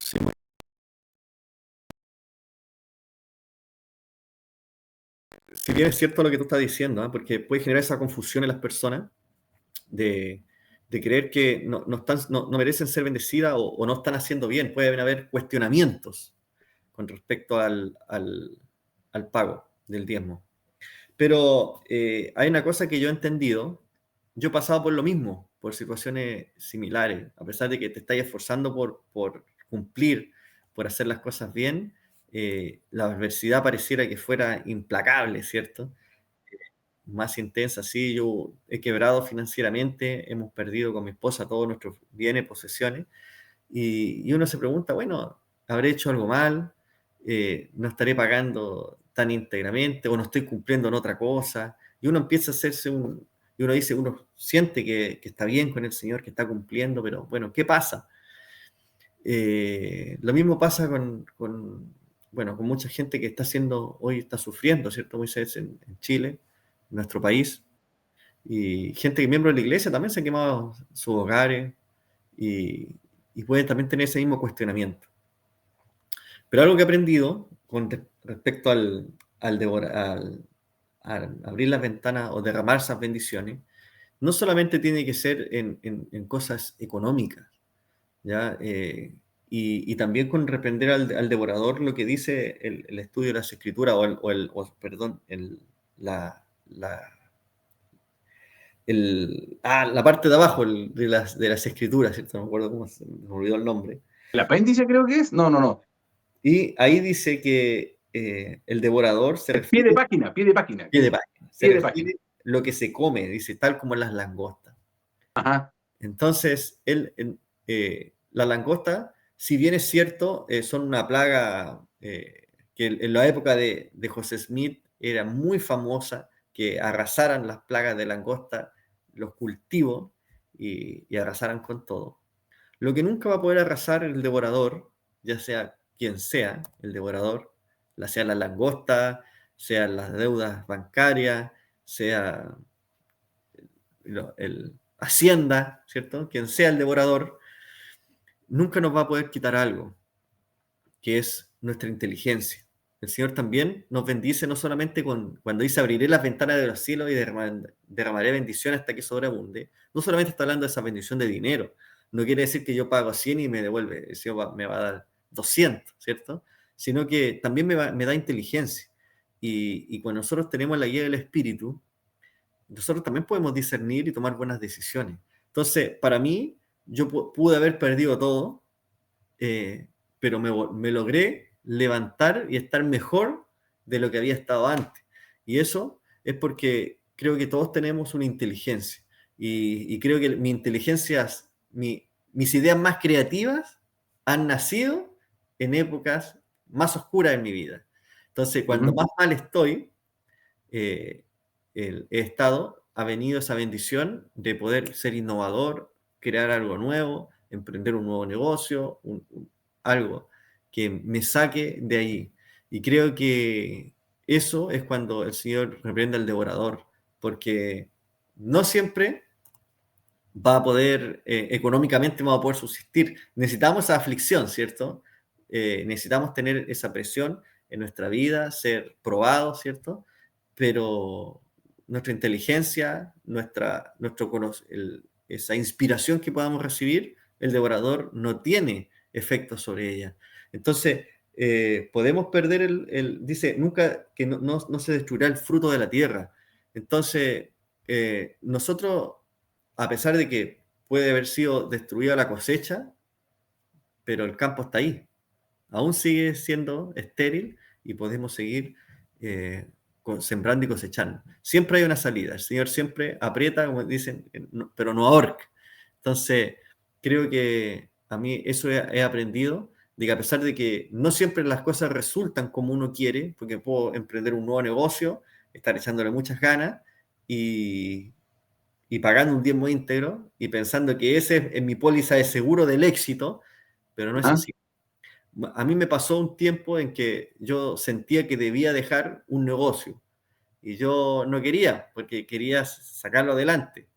Sí. Si bien es cierto lo que tú estás diciendo, ¿eh? Porque puede generar esa confusión en las personas de creer que no merecen ser bendecidas o no están haciendo bien. Pueden haber cuestionamientos con respecto al pago del diezmo. Pero hay una cosa que yo he entendido. Yo he pasado por lo mismo, por situaciones similares. A pesar de que te estás esforzando por cumplir, por hacer las cosas bien, la adversidad pareciera que fuera implacable, ¿cierto? Más intensa, sí. Yo he quebrado financieramente, hemos perdido con mi esposa todos nuestros bienes, posesiones, y uno se pregunta, bueno, ¿habré hecho algo mal? ¿No estaré pagando tan íntegramente o no estoy cumpliendo en otra cosa? Y uno empieza a hacerse y uno dice, uno siente que está bien con el Señor, que está cumpliendo, pero bueno, ¿qué pasa? Lo mismo pasa bueno, con mucha gente que hoy está sufriendo, ¿cierto? Moisés en Chile, en nuestro país, y gente que miembros de la iglesia también se han quemado sus hogares y, y pueden también tener ese mismo cuestionamiento. Pero algo que he aprendido respecto al abrir las ventanas o derramar esas bendiciones, no solamente tiene que ser en cosas económicas, ¿ya? Y también con reprender al devorador, lo que dice el estudio de las escrituras, perdón, la parte de abajo de las escrituras, ¿cierto? No me acuerdo me olvidó el nombre. ¿El apéndice creo que es? No, no, no. Y ahí dice que el devorador se El pie refiere de página, pie de página. pie de página, se Pie de página. refiere lo que se come, dice, tal como las langostas. Ajá. Entonces, la langosta, si bien es cierto, son una plaga que en la época de José Smith era muy famosa, que arrasaran las plagas de langosta, los cultivos, y arrasaran con todo. Lo que nunca va a poder arrasar el devorador, ya sea quien sea el devorador, sea la langosta, sean las deudas bancarias, sea Hacienda, ¿cierto? Quien sea el devorador, nunca nos va a poder quitar algo, que es nuestra inteligencia. El Señor también nos bendice no solamente cuando dice abriré las ventanas de los cielos y derramaré bendiciones hasta que sobreabunde. No solamente está hablando de esa bendición de dinero. No quiere decir que yo pago 100 y me devuelve, el Señor me va a dar 200, ¿cierto? Sino que también me da inteligencia. Y cuando nosotros tenemos la guía del Espíritu, nosotros también podemos discernir y tomar buenas decisiones. Entonces, para mí, yo pude haber perdido todo, pero me logré levantar y estar mejor de lo que había estado antes. Y eso es porque creo que todos tenemos una inteligencia. Y creo que mis ideas más creativas han nacido en épocas más oscuras en mi vida. Entonces, cuando más mal estoy, eh, he estado, ha venido esa bendición de poder ser innovador, crear algo nuevo, emprender un nuevo negocio, algo que me saque de ahí. Y creo que eso es cuando el Señor reprende al devorador, porque no siempre va a poder, económicamente va a poder subsistir. Necesitamos esa aflicción, ¿cierto? Necesitamos tener esa presión en nuestra vida, ser probados, ¿cierto? Pero nuestra inteligencia, esa inspiración que podamos recibir, el devorador no tiene efecto sobre ella. Entonces, podemos perder dice, nunca que no se destruirá el fruto de la tierra. Entonces, nosotros, a pesar de que puede haber sido destruida la cosecha, pero el campo está ahí. Aún sigue siendo estéril y podemos seguir sembrando y cosechando. Siempre hay una salida. El Señor siempre aprieta, como dicen, pero no ahorca. Entonces, creo que a mí eso he aprendido, de que a pesar de que no siempre las cosas resultan como uno quiere, porque puedo emprender un nuevo negocio, estar echándole muchas ganas y pagando un diezmo íntegro y pensando que ese es mi póliza de seguro del éxito, pero no es ¿Ah? así. A mí me pasó un tiempo en que yo sentía que debía dejar un negocio y yo no quería, porque quería sacarlo adelante.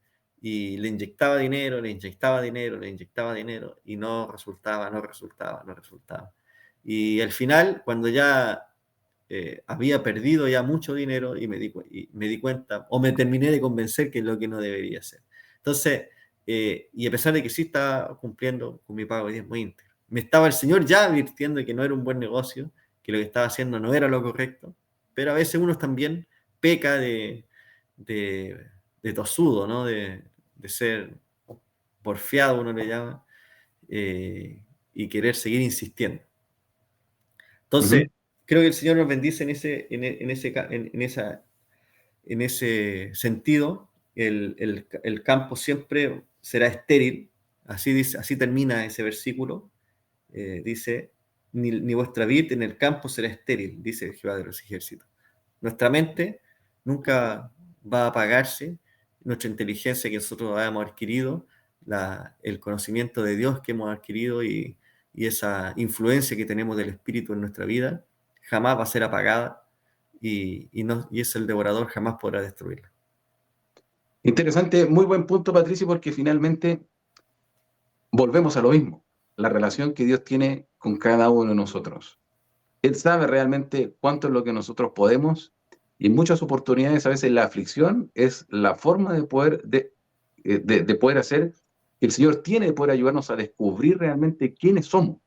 Y le inyectaba dinero, le inyectaba dinero, le inyectaba dinero y no resultaba, no resultaba, no resultaba. Y al final, cuando ya había perdido ya mucho dinero y me di cuenta, o me terminé de convencer que es lo que no debería hacer. Entonces, y a pesar de que sí estaba cumpliendo con mi pago de diezmo íntegro, me estaba el Señor ya advirtiendo que no era un buen negocio, que lo que estaba haciendo no era lo correcto, pero a veces uno también peca de tosudo, ¿no? De ser porfiado, uno le llama, y querer seguir insistiendo. Entonces, creo que el Señor nos bendice en ese sentido. El campo siempre será estéril, así dice, así termina ese versículo. Dice, ni vuestra vid en el campo será estéril, dice Jehová de los ejércitos. Nuestra mente nunca va a apagarse, nuestra inteligencia que nosotros hayamos adquirido, el conocimiento de Dios que hemos adquirido y esa influencia que tenemos del Espíritu en nuestra vida, jamás va a ser apagada y es el devorador jamás podrá destruirla. Interesante, muy buen punto, Patricio, porque finalmente volvemos a lo mismo, la relación que Dios tiene con cada uno de nosotros. Él sabe realmente cuánto es lo que nosotros podemos, y en muchas oportunidades a veces la aflicción es la forma de poder hacer que el Señor tiene de poder ayudarnos a descubrir realmente quiénes somos.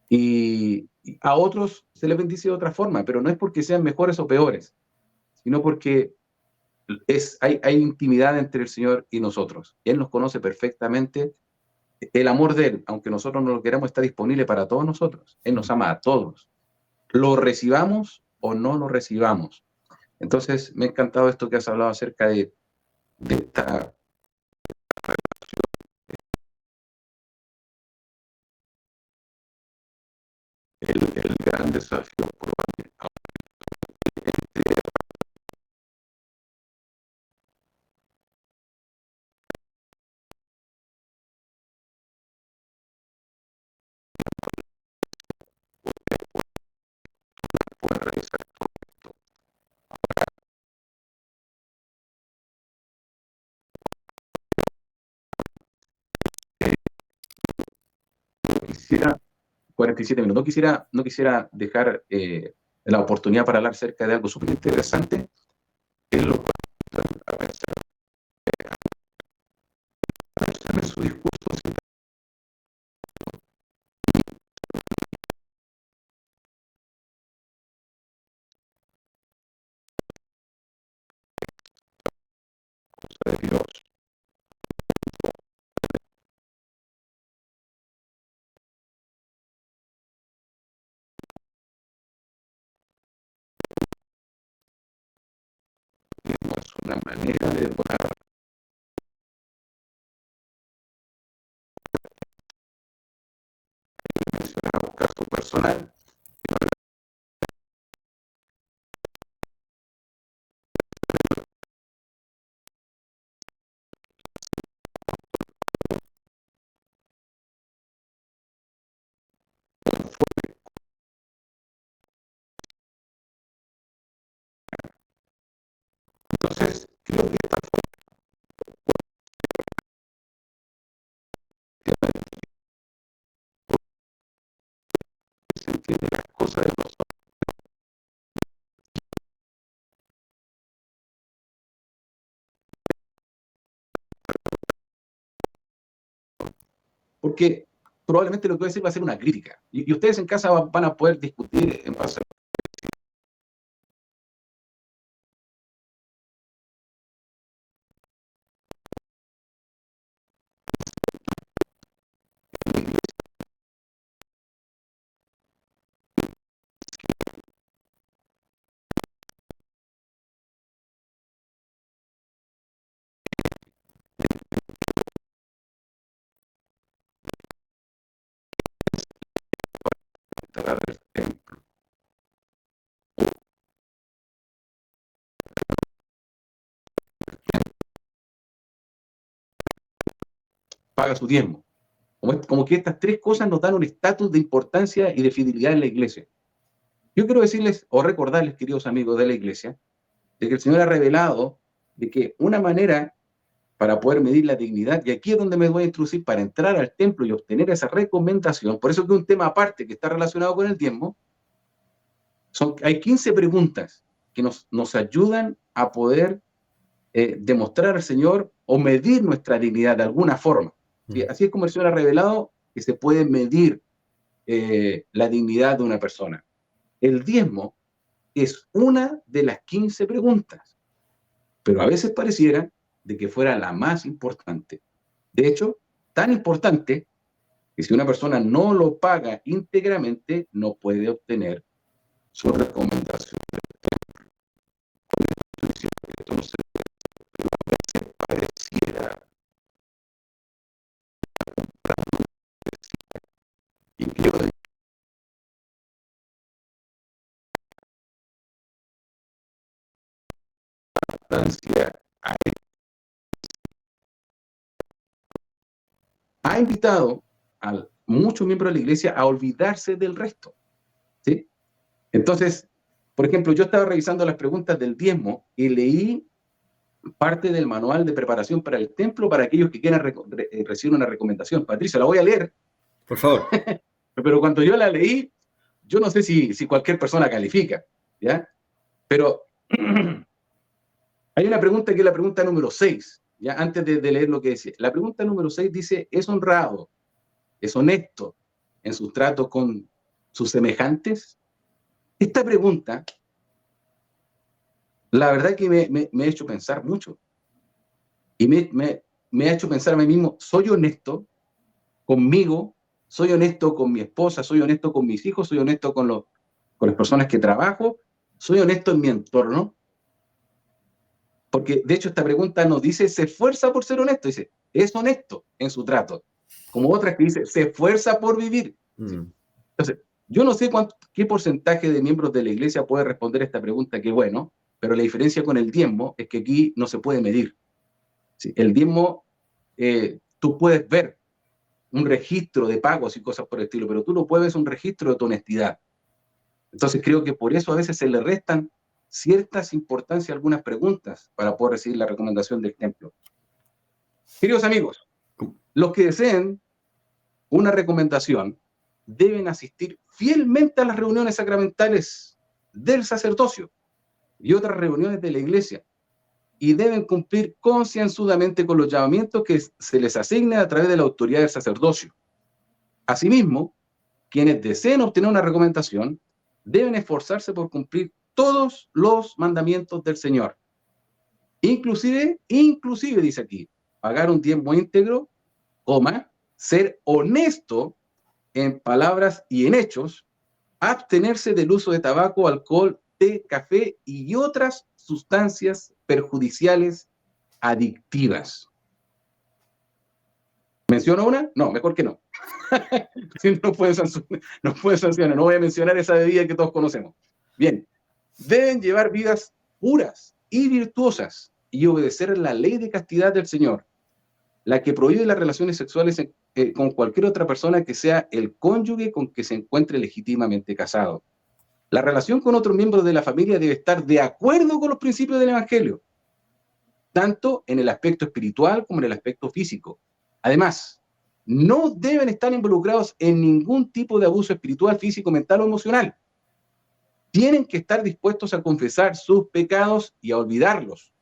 Y a otros se les bendice de otra forma, pero no es porque sean mejores o peores, sino porque hay intimidad entre el Señor y nosotros. Él nos conoce perfectamente. El amor de Él, aunque nosotros no lo queramos, está disponible para todos nosotros. Él nos ama a todos. Lo recibamos o no lo recibamos. Entonces, me ha encantado esto que has hablado acerca de esta el gran desafío poder realizar. Quisiera 47 minutos. No quisiera dejar la oportunidad para hablar acerca de algo súper interesante, que es lo que a pensar en su discurso. De Dios. Es una manera de educar. Mencionamos caso personal. Entonces, creo que esta forma se entiende las cosas de los otros. Porque probablemente lo que voy a decir va a ser una crítica. Y ustedes en casa van a poder discutir en base a el templo. Paga su diezmo. Como que estas tres cosas nos dan un estatus de importancia y de fidelidad en la iglesia. Yo quiero decirles o recordarles, queridos amigos de la iglesia, de que el Señor ha revelado de que una manera para poder medir la dignidad, y aquí es donde me voy a introducir para entrar al templo y obtener esa recomendación, por eso que un tema aparte que está relacionado con el diezmo, hay 15 preguntas que nos ayudan a poder demostrar al Señor o medir nuestra dignidad de alguna forma. ¿Sí? Así es como el Señor ha revelado que se puede medir la dignidad de una persona. El diezmo es una de las 15 preguntas, pero a veces pareciera de que fuera la más importante. De hecho, tan importante que si una persona no lo paga íntegramente, no puede obtener su recomendación. Entonces, pareciera y yo distancia ha invitado a muchos miembros de la iglesia a olvidarse del resto, ¿sí? Entonces, por ejemplo, yo estaba revisando las preguntas del diezmo y leí parte del manual de preparación para el templo para aquellos que quieran recibir una recomendación. Patricio, la voy a leer. Por favor. Pero cuando yo la leí, yo no sé si cualquier persona califica, ¿ya? Pero hay una pregunta que es la pregunta número 6, ¿ya? Antes de leer lo que dice. La pregunta número 6 dice, ¿es honrado, es honesto en sus tratos con sus semejantes? Esta pregunta, la verdad que me ha hecho pensar mucho. Y me ha hecho pensar a mí mismo, ¿soy honesto conmigo? ¿Soy honesto con mi esposa? ¿Soy honesto con mis hijos? ¿Soy honesto con las personas que trabajo? ¿Soy honesto en mi entorno? Porque, de hecho, esta pregunta nos dice, se esfuerza por ser honesto. Dice, es honesto en su trato. Como otras que dice, se esfuerza por vivir. Entonces, yo no sé qué porcentaje de miembros de la iglesia puede responder esta pregunta, que bueno, pero la diferencia con el diezmo es que aquí no se puede medir. ¿Sí? El diezmo, tú puedes ver un registro de pagos y cosas por el estilo, pero tú no puedes ver un registro de tu honestidad. Entonces creo que por eso a veces se le restan ciertas importancias a algunas preguntas para poder recibir la recomendación del templo. Queridos amigos, los que deseen una recomendación deben asistir fielmente a las reuniones sacramentales del sacerdocio y otras reuniones de la iglesia, y deben cumplir concienzudamente con los llamamientos que se les asignen a través de la autoridad del sacerdocio. Asimismo, quienes deseen obtener una recomendación deben esforzarse por cumplir todos los mandamientos del Señor. Inclusive dice aquí, pagar un diezmo íntegro, ser honesto en palabras y en hechos, abstenerse del uso de tabaco, alcohol, té, café y otras sustancias perjudiciales adictivas. ¿Menciono una? No, mejor que no. no puede sancionar, no voy a mencionar esa bebida que todos conocemos. Bien, deben llevar vidas puras y virtuosas y obedecer la ley de castidad del Señor, la que prohíbe las relaciones sexuales con cualquier otra persona que sea el cónyuge con que se encuentre legítimamente casado. La relación con otros miembros de la familia debe estar de acuerdo con los principios del Evangelio, tanto en el aspecto espiritual como en el aspecto físico. Además, no deben estar involucrados en ningún tipo de abuso espiritual, físico, mental o emocional. Tienen que estar dispuestos a confesar sus pecados y a olvidarlos.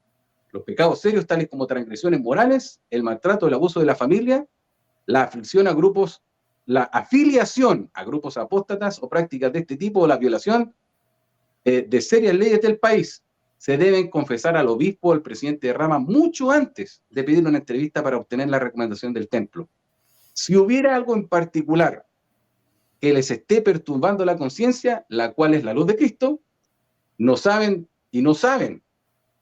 Los pecados serios, tales como transgresiones morales, el maltrato, el abuso de la familia, la afiliación a grupos apóstatas o prácticas de este tipo, o la violación de serias leyes del país, se deben confesar al obispo o al presidente de rama mucho antes de pedir una entrevista para obtener la recomendación del templo. Si hubiera algo en particular que les esté perturbando la conciencia, la cual es la luz de Cristo, no saben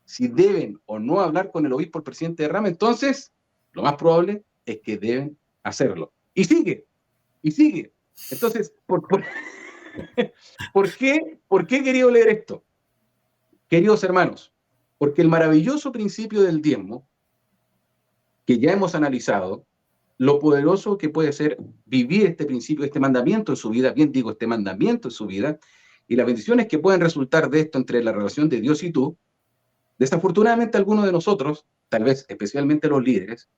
si deben o no hablar con el obispo o el presidente de rama, entonces lo más probable es que deben hacerlo. Y sigue. Entonces, ¿por qué he querido leer esto? Queridos hermanos, porque el maravilloso principio del diezmo, que ya hemos analizado, lo poderoso que puede ser vivir este principio, este mandamiento en su vida, bien digo, este mandamiento en su vida, y las bendiciones que pueden resultar de esto entre la relación de Dios y tú. Desafortunadamente, algunos de nosotros, tal vez especialmente los líderes,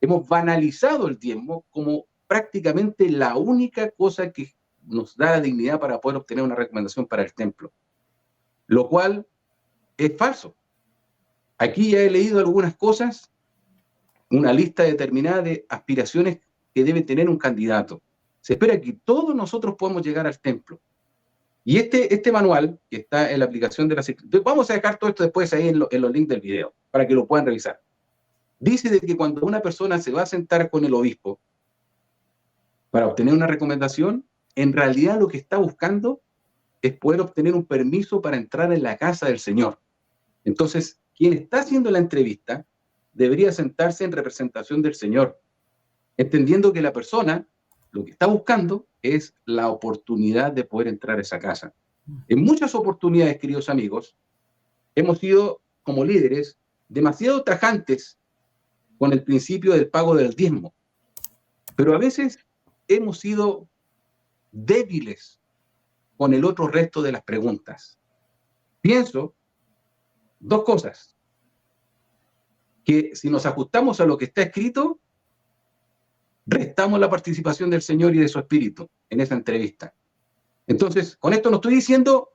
hemos banalizado el diezmo como prácticamente la única cosa que nos da la dignidad para poder obtener una recomendación para el templo, lo cual es falso. Aquí ya he leído algunas cosas, una lista determinada de aspiraciones que debe tener un candidato. Se espera que todos nosotros podamos llegar al templo. Y este manual, que está en la aplicación de la Secretaría, vamos a dejar todo esto después ahí en los links del video, para que lo puedan revisar. Dice de que cuando una persona se va a sentar con el obispo para obtener una recomendación, en realidad lo que está buscando es poder obtener un permiso para entrar en la casa del Señor. Entonces, quien está haciendo la entrevista debería sentarse en representación del Señor, entendiendo que la persona lo que está buscando es la oportunidad de poder entrar a esa casa. En muchas oportunidades, queridos amigos, hemos sido, como líderes, demasiado tajantes con el principio del pago del diezmo, pero a veces hemos sido débiles con el otro resto de las preguntas. Pienso dos cosas, que si nos ajustamos a lo que está escrito, restamos la participación del Señor y de su Espíritu en esa entrevista. Entonces, con esto no estoy diciendo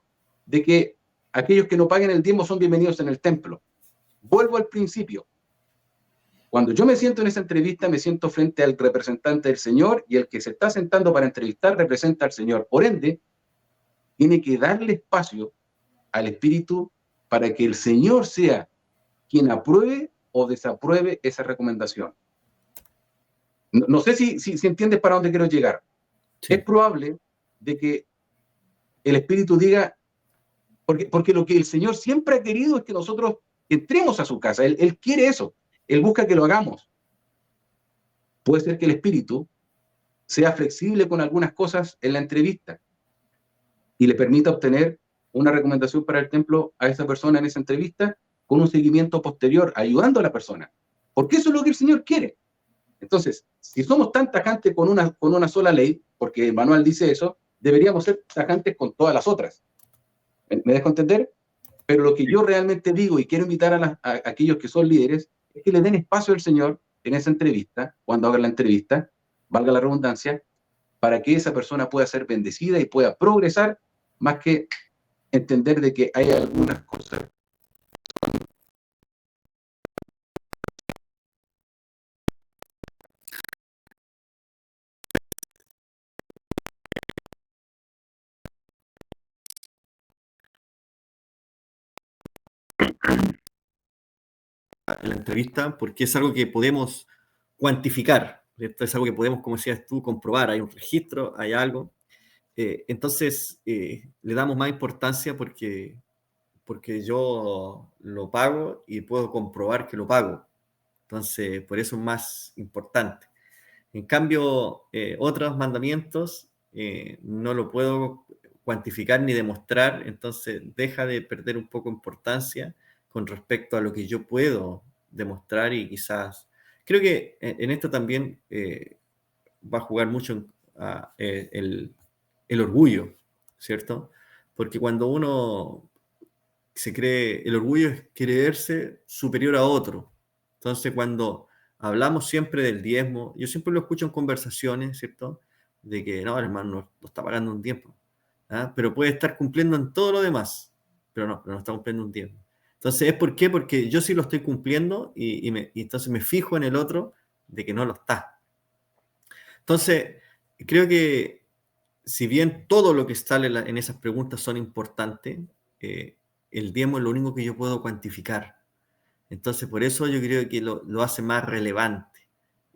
de que aquellos que no paguen el diezmo son bienvenidos en el templo. Vuelvo al principio. Cuando yo me siento en esa entrevista, me siento frente al representante del Señor, y el que se está sentando para entrevistar representa al Señor. Por ende, tiene que darle espacio al Espíritu para que el Señor sea quien apruebe o desapruebe esa recomendación. No sé si entiendes para dónde quiero llegar. Sí. Es probable de que el Espíritu diga, porque lo que el Señor siempre ha querido es que nosotros entremos a su casa. Él quiere eso. Él busca que lo hagamos. Puede ser que el Espíritu sea flexible con algunas cosas en la entrevista y le permita obtener una recomendación para el templo a esa persona en esa entrevista con un seguimiento posterior, ayudando a la persona. Porque eso es lo que el Señor quiere. Entonces, si somos tan tajantes con una sola ley, porque el manual dice eso, deberíamos ser tajantes con todas las otras. ¿Me dejo entender? Pero lo que yo realmente digo y quiero invitar a aquellos que son líderes es que le den espacio al Señor en esa entrevista, cuando hagan la entrevista, valga la redundancia, para que esa persona pueda ser bendecida y pueda progresar, más que entender de que hay algunas cosas. En la entrevista, porque es algo que podemos cuantificar, ¿cierto? Es algo que podemos, como decías tú, comprobar. Hay un registro, hay algo. Entonces, le damos más importancia porque yo lo pago y puedo comprobar que lo pago. Entonces, por eso es más importante. En cambio, otros mandamientos no lo puedo cuantificar ni demostrar, entonces deja de perder un poco importancia con respecto a lo que yo puedo demostrar, y quizás, creo que en esto también va a jugar mucho el orgullo, ¿cierto? Porque cuando uno se cree, el orgullo es creerse superior a otro. Entonces, cuando hablamos siempre del diezmo, yo siempre lo escucho en conversaciones, ¿cierto? De que no, el hermano no está pagando un diezmo, ¿ah? Pero puede estar cumpliendo en todo lo demás, pero no está cumpliendo un diezmo. Entonces, ¿es por qué? Porque yo sí lo estoy cumpliendo y entonces me fijo en el otro de que no lo está. Entonces, creo que si bien todo lo que sale en esas preguntas son importantes, el diezmo es lo único que yo puedo cuantificar. Entonces, por eso yo creo que lo hace más relevante.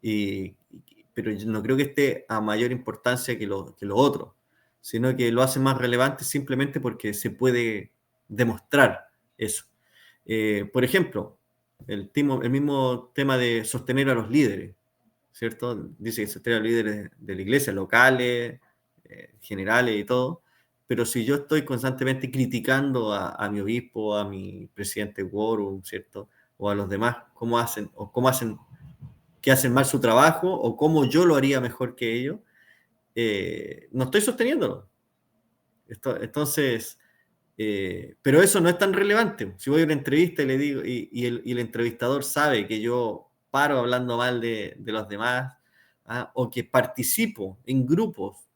Pero yo no creo que esté a mayor importancia que lo otro, sino que lo hace más relevante simplemente porque se puede demostrar eso. Por ejemplo, el mismo tema de sostener a los líderes, ¿cierto? Dice que sostener a los líderes de la iglesia, locales, generales y todo. Pero si yo estoy constantemente criticando a mi obispo, a mi presidente quórum, ¿cierto? O a los demás, cómo hacen que hacen mal su trabajo, o cómo yo lo haría mejor que ellos, no estoy sosteniéndolo. Entonces, pero eso no es tan relevante. Si voy a una entrevista y le digo, y el entrevistador sabe que yo paro hablando mal de los demás, ¿ah? O que participo en grupos,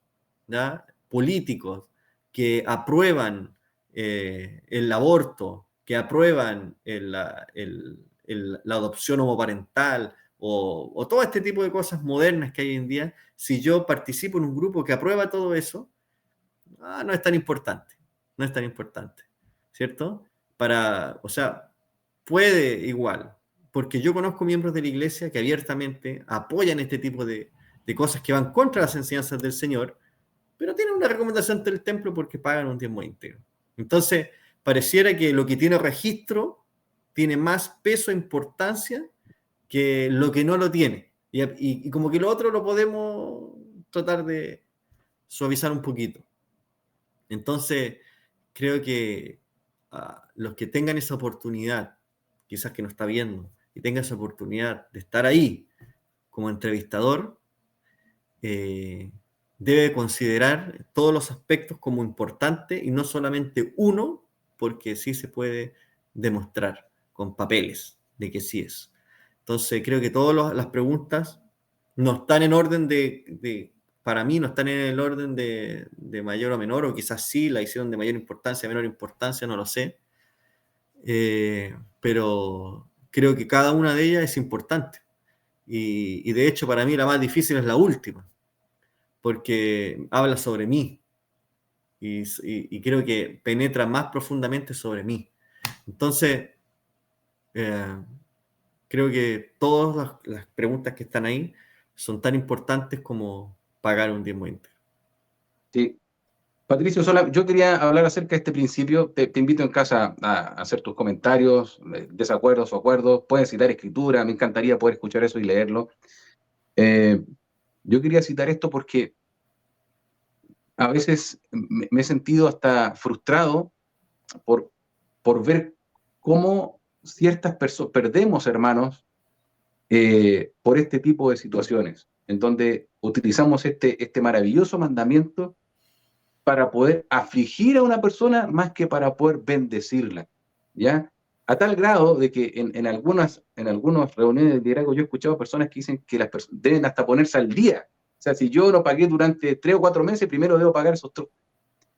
¿ya?, políticos que aprueban el aborto, que aprueban la adopción homoparental, o todo este tipo de cosas modernas que hay hoy en día. Si yo participo en un grupo que aprueba todo eso, no es tan importante, no es tan importante, ¿cierto? O sea, puede igual, porque yo conozco miembros de la iglesia que abiertamente apoyan este tipo de cosas que van contra las enseñanzas del Señor, pero tienen una recomendación del templo porque pagan un diezmo íntegro. Entonces, pareciera que lo que tiene registro tiene más peso e importancia que lo que no lo tiene. Y como que lo otro lo podemos tratar de suavizar un poquito. Entonces, creo que los que tengan esa oportunidad, quizás que no está viendo, y tengan esa oportunidad de estar ahí como entrevistador, debe considerar todos los aspectos como importantes y no solamente uno, porque sí se puede demostrar con papeles de que sí es. Entonces creo que todas las preguntas no están en orden para mí no están en el orden de mayor o menor, o quizás sí la hicieron de mayor importancia, menor importancia, no lo sé. Pero creo que cada una de ellas es importante. Y de hecho para mí la más difícil es la última, porque habla sobre mí y creo que penetra más profundamente sobre mí. Entonces, creo que todas las preguntas que están ahí son tan importantes como pagar un diezmo íntegro. Sí. Patricio, yo quería hablar acerca de este principio. Te invito en casa a hacer tus comentarios, desacuerdos o acuerdos. Puedes citar escritura, me encantaría poder escuchar eso y leerlo. Yo quería citar esto porque a veces me he sentido hasta frustrado por ver cómo ciertas personas perdemos hermanos por este tipo de situaciones, en donde utilizamos este maravilloso mandamiento para poder afligir a una persona más que para poder bendecirla, ¿ya? A tal grado de que en algunas reuniones de liderazgo yo he escuchado personas que dicen que las personas deben hasta ponerse al día. O sea, si yo no pagué durante 3 o 4 meses, primero debo pagar esos 3.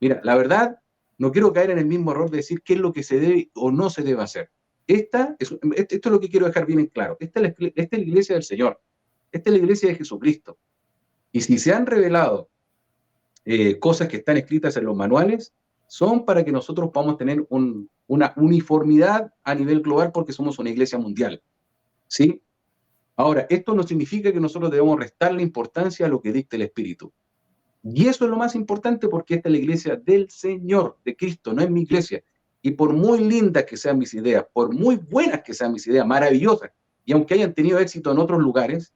Mira, la verdad, no quiero caer en el mismo error de decir qué es lo que se debe o no se debe hacer. Esto es lo que quiero dejar bien en claro. Esta es la iglesia del Señor. Esta es la iglesia de Jesucristo. Y si se han revelado cosas que están escritas en los manuales, son para que nosotros podamos tener una uniformidad a nivel global porque somos una iglesia mundial, ¿sí? Ahora, esto no significa que nosotros debamos restarle importancia a lo que dicta el Espíritu. Y eso es lo más importante porque esta es la iglesia del Señor, de Cristo, no es mi iglesia. Y por muy lindas que sean mis ideas, por muy buenas que sean mis ideas, maravillosas, y aunque hayan tenido éxito en otros lugares,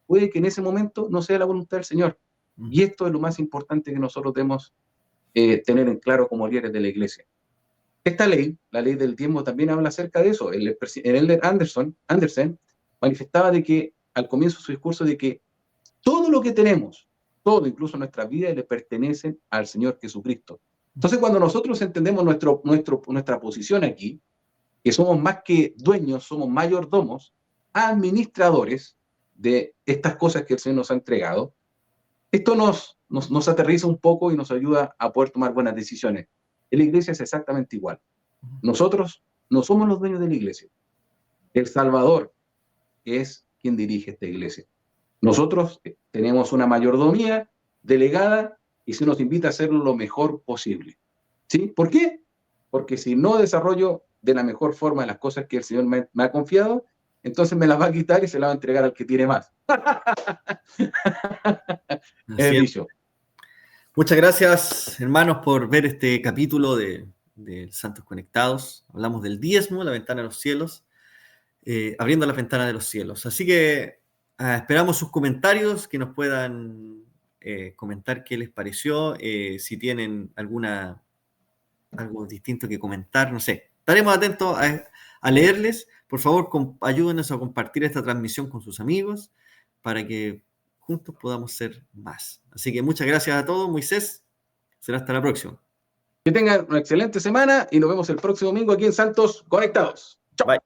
puede que en ese momento no sea la voluntad del Señor. Y esto es lo más importante que nosotros debemos tener en claro como líderes de la iglesia. Esta ley, la ley del diezmo, también habla acerca de eso. El elder Anderson manifestaba de que, al comienzo de su discurso, de que todo lo que tenemos, todo, incluso nuestras vidas, le pertenecen al Señor Jesucristo. Entonces, cuando nosotros entendemos nuestra posición aquí, que somos más que dueños, somos mayordomos, administradores de estas cosas que el Señor nos ha entregado, esto nos aterriza un poco y nos ayuda a poder tomar buenas decisiones. En la iglesia es exactamente igual. Nosotros no somos los dueños de la iglesia. El Salvador es quien dirige esta iglesia. Nosotros tenemos una mayordomía delegada y se nos invita a hacerlo lo mejor posible. ¿Sí? ¿Por qué? Porque si no desarrollo de la mejor forma las cosas que el Señor me ha confiado, entonces me las va a quitar y se las va a entregar al que tiene más. Muchas gracias, hermanos, por ver este capítulo de Santos Conectados. Hablamos del diezmo, la ventana de los cielos, abriendo la ventana de los cielos. Así que esperamos sus comentarios, que nos puedan comentar qué les pareció, si tienen algo distinto que comentar, no sé. Estaremos atentos a leerles. Por favor, ayúdenos a compartir esta transmisión con sus amigos para que juntos podamos ser más. Así que muchas gracias a todos. Moisés, será hasta la próxima. Que tengan una excelente semana y nos vemos el próximo domingo aquí en Santos Conectados. Chao. Bye.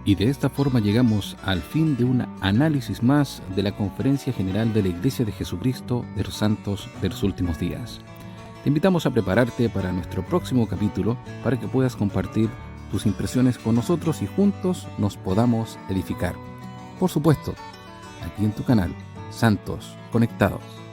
Y de esta forma llegamos al fin de un análisis más de la Conferencia General de la Iglesia de Jesucristo de los Santos de los Últimos Días. Te invitamos a prepararte para nuestro próximo capítulo para que puedas compartir tus impresiones con nosotros y juntos nos podamos edificar. Por supuesto, aquí en tu canal, Santos Conectados.